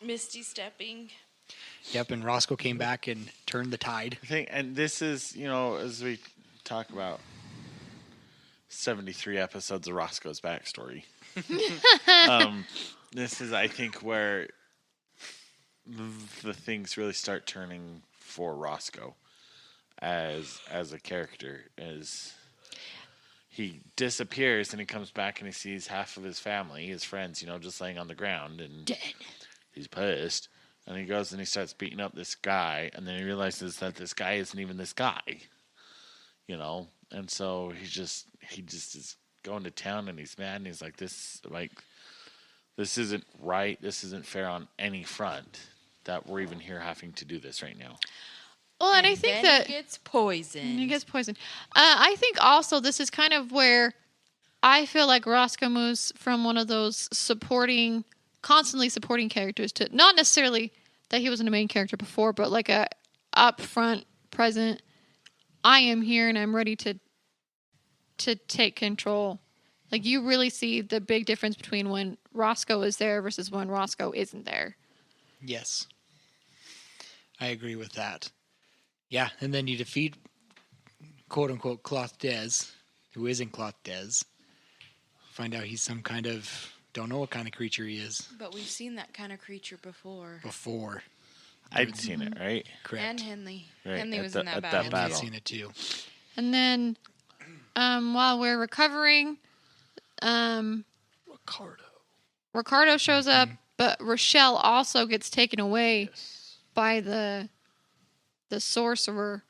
Misty stepping. Yep, and Roscoe came back and turned the tide. I think, and this is, as we talk about 73 episodes of Roscoe's backstory. This is, I think, where the things really start turning for Roscoe as a character. As he disappears and he comes back and he sees half of his family, his friends, just laying on the ground and Dead. he's pissed. And he goes and he starts beating up this guy, and then he realizes that this guy isn't even this guy, And so he just is going to town, and he's mad, and he's like, this isn't right. This isn't fair on any front that we're even here having to do this right now. Well, and I think then that he gets poisoned. he gets poisoned. I think also this is kind of where I feel like Roscoe moves from one of those constantly supporting characters to not necessarily that he wasn't a main character before, but like a upfront, present. I am here and I'm ready to take control. Like you really see the big difference between when Roscoe is there versus when Roscoe isn't there. Yes. I agree with that. Yeah, and then you defeat quote-unquote Clothes, who isn't Clothes. Find out he's some kind of, don't know what kind of creature he is But we've seen that kind of creature before. before. I'd seen it, right? Correct. And Henley. Right, Henley at was the- in that at that battle. I've battle. seen it too. And then while we're recovering, Ricardo shows up, but Rochelle also gets taken away by the sorcerer.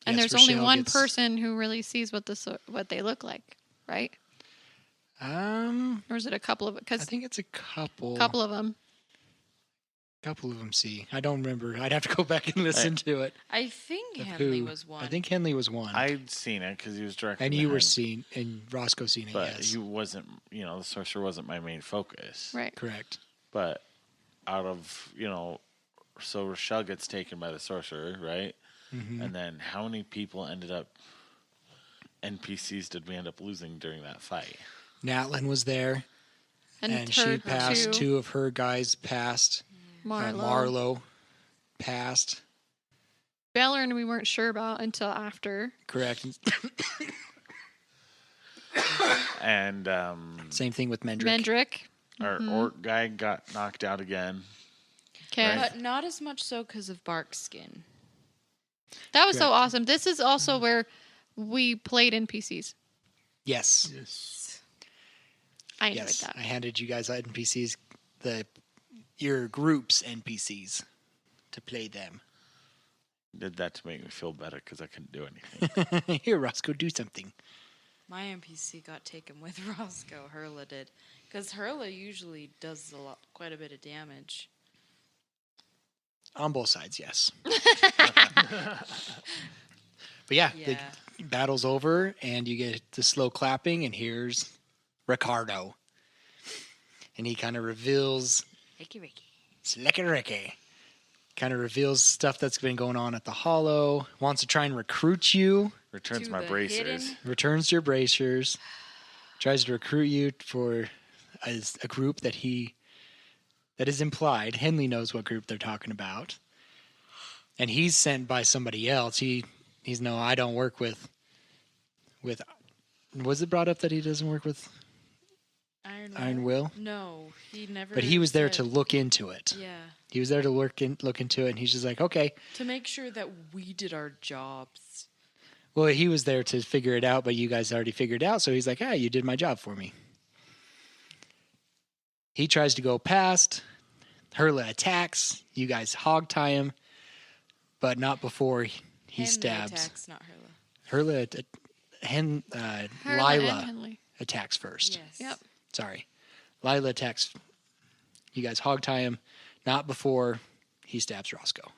And Yes, there's only Rochelle one gets- person who really sees what they look like, right? Or is it a couple of? I Because think it's a couple. couple of them. Couple of them see. I don't remember. I'd have to go back and listen to it. I think Of Henley who. was one. I think Henley was one. I'd seen it because he was directly and you were behind. seen, and Roscoe seen it, But yes. he wasn't, the sorcerer wasn't my main focus. Right. Correct. But out of, so Rochelle gets taken by the sorcerer, right? Mm-hmm. And then how many people NPCs did we end up losing during that fight? Natlin was there, and she her passed. two, Two of her guys passed. Marlowe passed. Bellerin we weren't sure about until after. Correct. And Same thing with Mendrick. Mendrick. our orc guy got knocked out again. Okay. Right. But not as much so because of bark skin. That was so Correct. awesome. This is also where we played NPCs. Yes. Yes. I enjoyed Yes. that. I handed you guys NPCs, your group's NPCs, to play them. Did that to make me feel better because I couldn't do anything. Here, Roscoe, do something. My NPC got taken with Roscoe. Hurla did, because Hurla usually does quite a bit of damage. On both sides, yes. But yeah, Yeah. the battle's over, and you get the slow clapping, and here's Ricardo. And he kind of reveals, Ricky. Slicky Ricky, kind of reveals stuff that's been going on at the Hollow, wants to try and recruit you, Returns To my the bracers. hidden- returns to your bracers, tries to recruit you for as a group that is implied. Henley knows what group they're talking about. And he's sent by somebody else. He's no, I don't work with. Was it brought up that he doesn't work with Iron Will? No, he never. But he was there said- to look into it. Yeah, He was there to look into it, and he's just like, okay. to make sure that we did our jobs. Well, he was there to figure it out, but you guys already figured it out, so he's like, ah, you did my job for me. He tries to go past. Hurla attacks. You guys hog tie him, but not before he Henry stabs. attacks, not Hurla. Hurla, Hurla and Lila Henley. attacks first. Yes. Yep. Sorry. Lila attacks. You guys hog tie him, not before he stabs Roscoe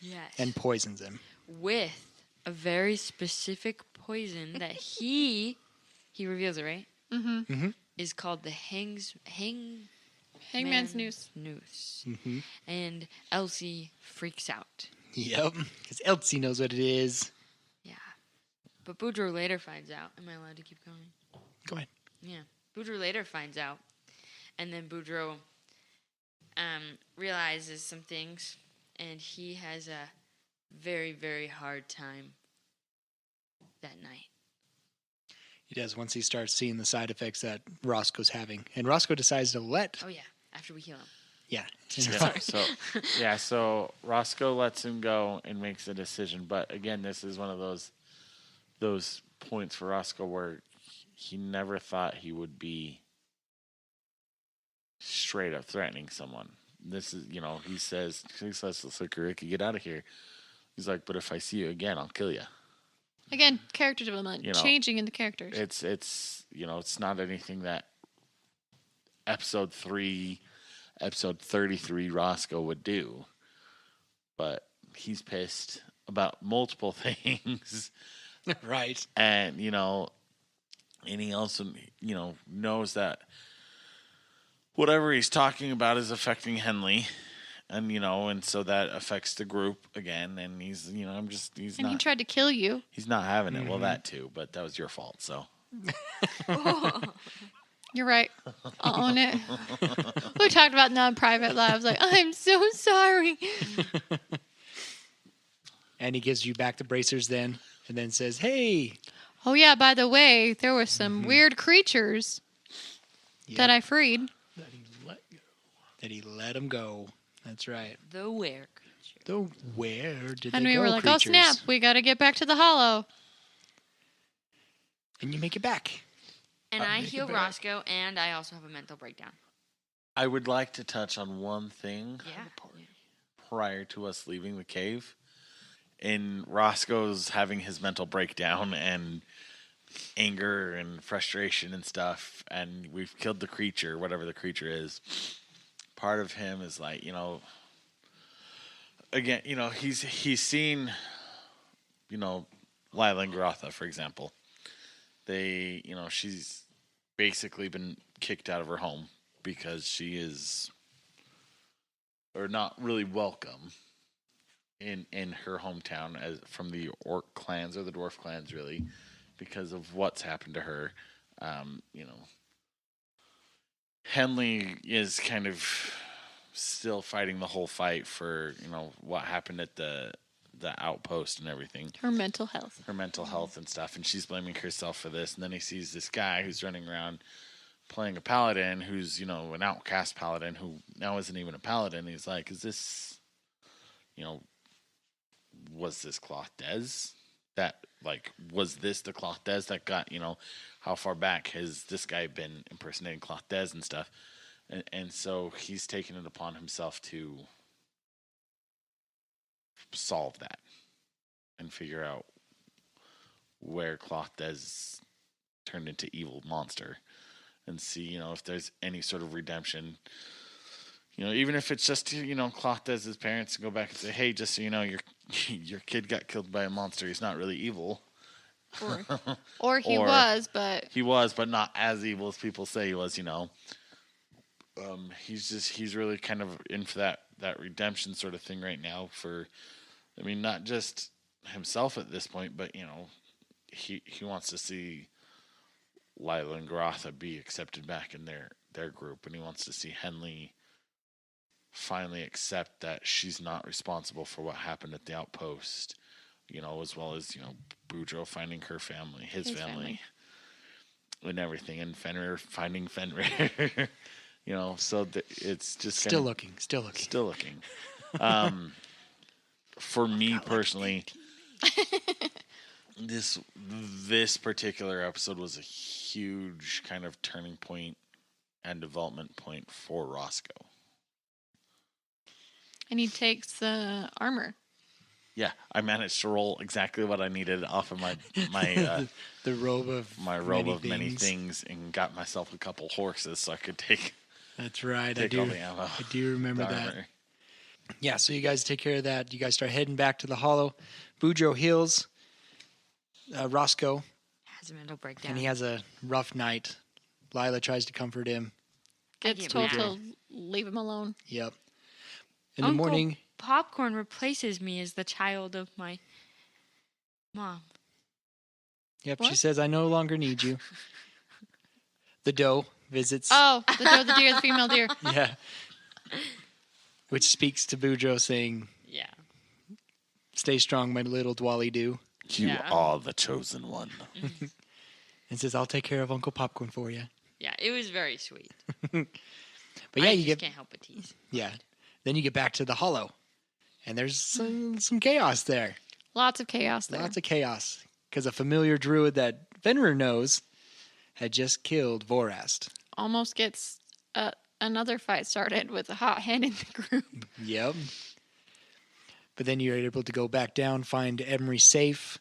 Yes. and poisons him. With a very specific poison that he reveals it, right? Mm-hmm. Mm-hmm. Is called the Hangman's Man's noose. Noose. Mm-hmm. And Elsie freaks out. Yep, because Elsie knows what it is. Yeah. But Boudreaux later finds out. Am I allowed to keep going? Go ahead. Yeah. Boudreaux later finds out. And then Boudreaux realizes some things. And he has a very, very hard time that night. He does once he starts seeing the side effects that Roscoe's having. And Roscoe decides to let. Oh, yeah. After we heal him. Yeah. So Roscoe lets him go and makes a decision. But again, this is one of those points for Roscoe where he never thought he would be straight up threatening someone. This is, he says, let's look, Ricky, get out of here. He's like, but if I see you again, I'll kill you. Again, character development, changing in the characters. It's it's not anything that episode 33 Roscoe would do, but he's pissed about multiple things, Right. and he also knows that whatever he's talking about is affecting Henley. And so that affects the group again. And he's and not. he tried to kill you. He's not having it. Well, that too, but that was your fault. So You're right. I'll own it. We talked about non-private lives. Like, I'm so sorry. And he gives you back the bracers then, and then says, hey. Oh, yeah, by the way, there were some weird creatures that I freed. That he let go. That he let him go. That's right. The were creature. So where did And they we go, were like, creatures? oh, snap. We got to get back to the hollow. And you make it back. And I make it heal back. Roscoe, and I also have a mental breakdown. I would like to touch on one thing Yeah. prior to us leaving the cave. In Roscoe's having his mental breakdown and anger and frustration and stuff, and we've killed the creature, whatever the creature is. Part of him is like, again, he's seen, Lila and Garotha, for example. They, she's basically been kicked out of her home because she is, or not really welcome in her hometown as from the Orc clans or the Dwarf clans, really, because of what's happened to her. Henley is kind of still fighting the whole fight for, what happened at the outpost and everything. Her mental health. Her mental health and stuff, and she's blaming herself for this. And then he sees this guy who's running around playing a paladin who's, an outcast paladin who now isn't even a paladin. He's like, is this, was this Cloth Des? That, like, was this the Cloth Des that got, how far back has this guy been impersonating Cloth Des and stuff? And so he's taken it upon himself to solve that and figure out where Cloth Des turned into evil monster, and see, if there's any sort of redemption. Even if it's just to, Cloth Des' parents go back and say, hey, just so you know, your kid got killed by a monster. He's not really evil. Or he was, but he was, but not as evil as people say he was. He's really kind of in for that redemption sort of thing right now. Not just himself at this point, but he wants to see Lila and Garotha be accepted back in their group, and he wants to see Henley finally accept that she's not responsible for what happened at the outpost, as well as, Boudreaux finding her family, his family, and everything, and Fenrir finding Fenrir. So it's just Still looking. For me personally, this particular episode was a huge kind of turning point and development point for Roscoe. and he takes the armor. Yeah, I managed to roll exactly what I needed off of my the robe of many things, and got myself a couple horses so I could take. That's right. Take all the ammo. I do remember The that. armor. Yeah, so you guys take care of that. You guys start heading back to the Hollow. Boudreaux heals Roscoe, Has a mental breakdown. and he has a rough night. Lila tries to comfort him. Gets get told mad. to leave him alone. Yep. In Uncle the morning, Popcorn replaces me as the child of my mom. she What? says, I no longer need you. The doe visits. Oh, the doe, the deer, the female deer. Yeah. Which speaks to Boudreaux saying, Yeah. stay strong, my little Dwally do. You Yeah. are the chosen one. And says, I'll take care of Uncle Popcorn for you. Yeah, it was very sweet. But yeah, I you just get can't help but tease. yeah. Then you get back to the Hollow. And there's some chaos there. Lots of chaos there. Lots of chaos. Because a familiar druid that Fenrir knows had just killed Vorast. Almost gets another fight started with a hot hand in the group. Yep. But then you're able to go back down, find Emery safe.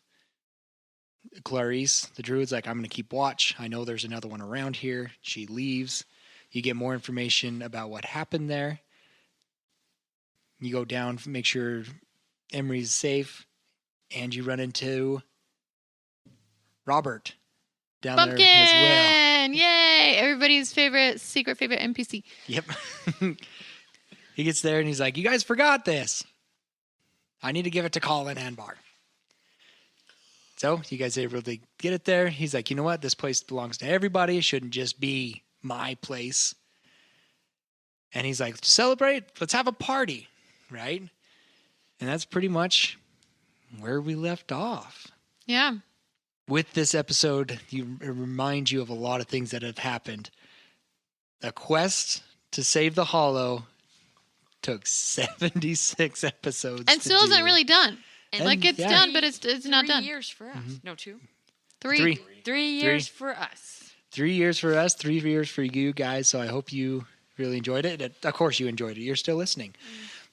Clarice, the druid's like, I'm going to keep watch. I know there's another one around here. She leaves. You get more information about what happened there. You go down, make sure Emery's safe. And you run into Robert down Pumpkin! there as well. Yay! Everybody's secret favorite NPC. Yep. He gets there and he's like, you guys forgot this. I need to give it to Colin Anbar. So you guys are able to get it there. He's like, you know what? This place belongs to everybody. It shouldn't just be my place. And he's like, to celebrate, let's have a party, right? And that's pretty much where we left off. Yeah. With this episode, it reminds you of a lot of things that have happened. The quest to save the Hollow took 76 episodes. And still isn't really done. And Like it's yeah. done, but it's not 3 done. years for us. No, 2. 3. 3 years for us. 3 years for us, 3 years for you guys. So I hope you really enjoyed it. Of course you enjoyed it. You're still listening.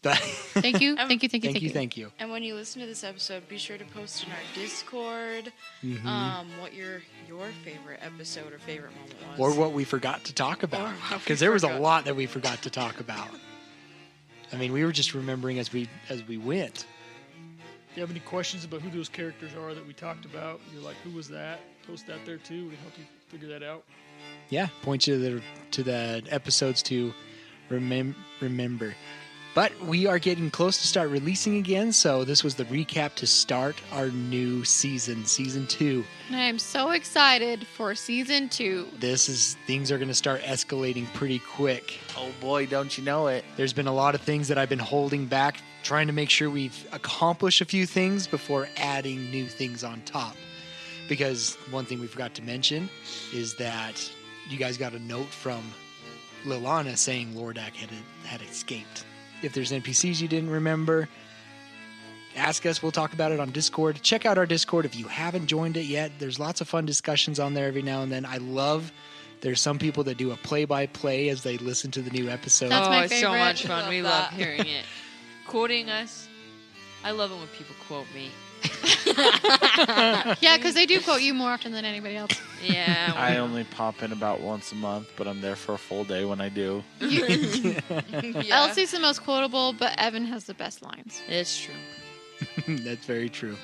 But Thank you. Thank you. thank you. And when you listen to this episode, be sure to post in our Discord what your favorite episode or favorite moment was. Or what we forgot to talk about. Or what we Because there was a forgot. lot that we forgot to talk about. I mean, we were just remembering as we went. If you have any questions about who those characters are that we talked about, you're like, who was that? Post that there too. We can help you figure that out. Yeah, point you to the episodes to remember. But we are getting close to start releasing again, so this was the recap to start our new season 2. And I am so excited for season 2. Things are going to start escalating pretty quick. Oh boy, don't you know it? There's been a lot of things that I've been holding back, trying to make sure we've accomplished a few things before adding new things on top. Because one thing we forgot to mention is that you guys got a note from Lilana saying Lordak had escaped. If there's NPCs you didn't remember, ask us. We'll talk about it on Discord. Check out our Discord if you haven't joined it yet. There's lots of fun discussions on there every now and then. I love there's some people that do a play-by-play as they listen to the new episode. That's my it's so favorite. much fun. Love We that. love hearing it. Quoting us. I love it when people quote me. Yeah, because they do quote you more often than anybody else. Yeah. I only pop in about once a month, but I'm there for a full day when I do. Yeah. Elsie's the most quotable, but Evan has the best lines. It's true. That's very true.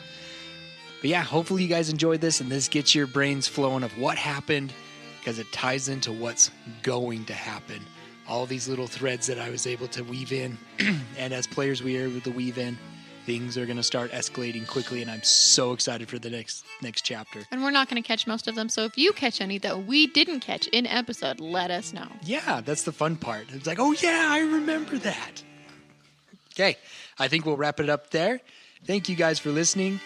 But yeah, hopefully you guys enjoyed this and this gets your brains flowing of what happened because it ties into what's going to happen. All these little threads that I was able to weave in, and as players we are able to weave in, things are going to start escalating quickly, and I'm so excited for the next chapter. And we're not going to catch most of them, so if you catch any that we didn't catch in episode, let us know. Yeah, that's the fun part. It's like, oh yeah, I remember that. Okay, I think we'll wrap it up there. Thank you guys for listening.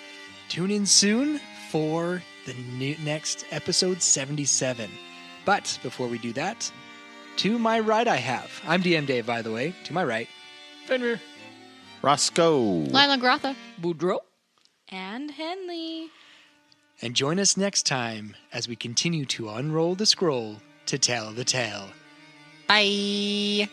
Tune in soon for the next episode 77. But before we do that, to my right I'm DM Dave, by the way. To my right. Fenrir. Roscoe. Lila Grotha. Boudreaux. And Henley. And join us next time as we continue to unroll the scroll to tell the tale. Bye!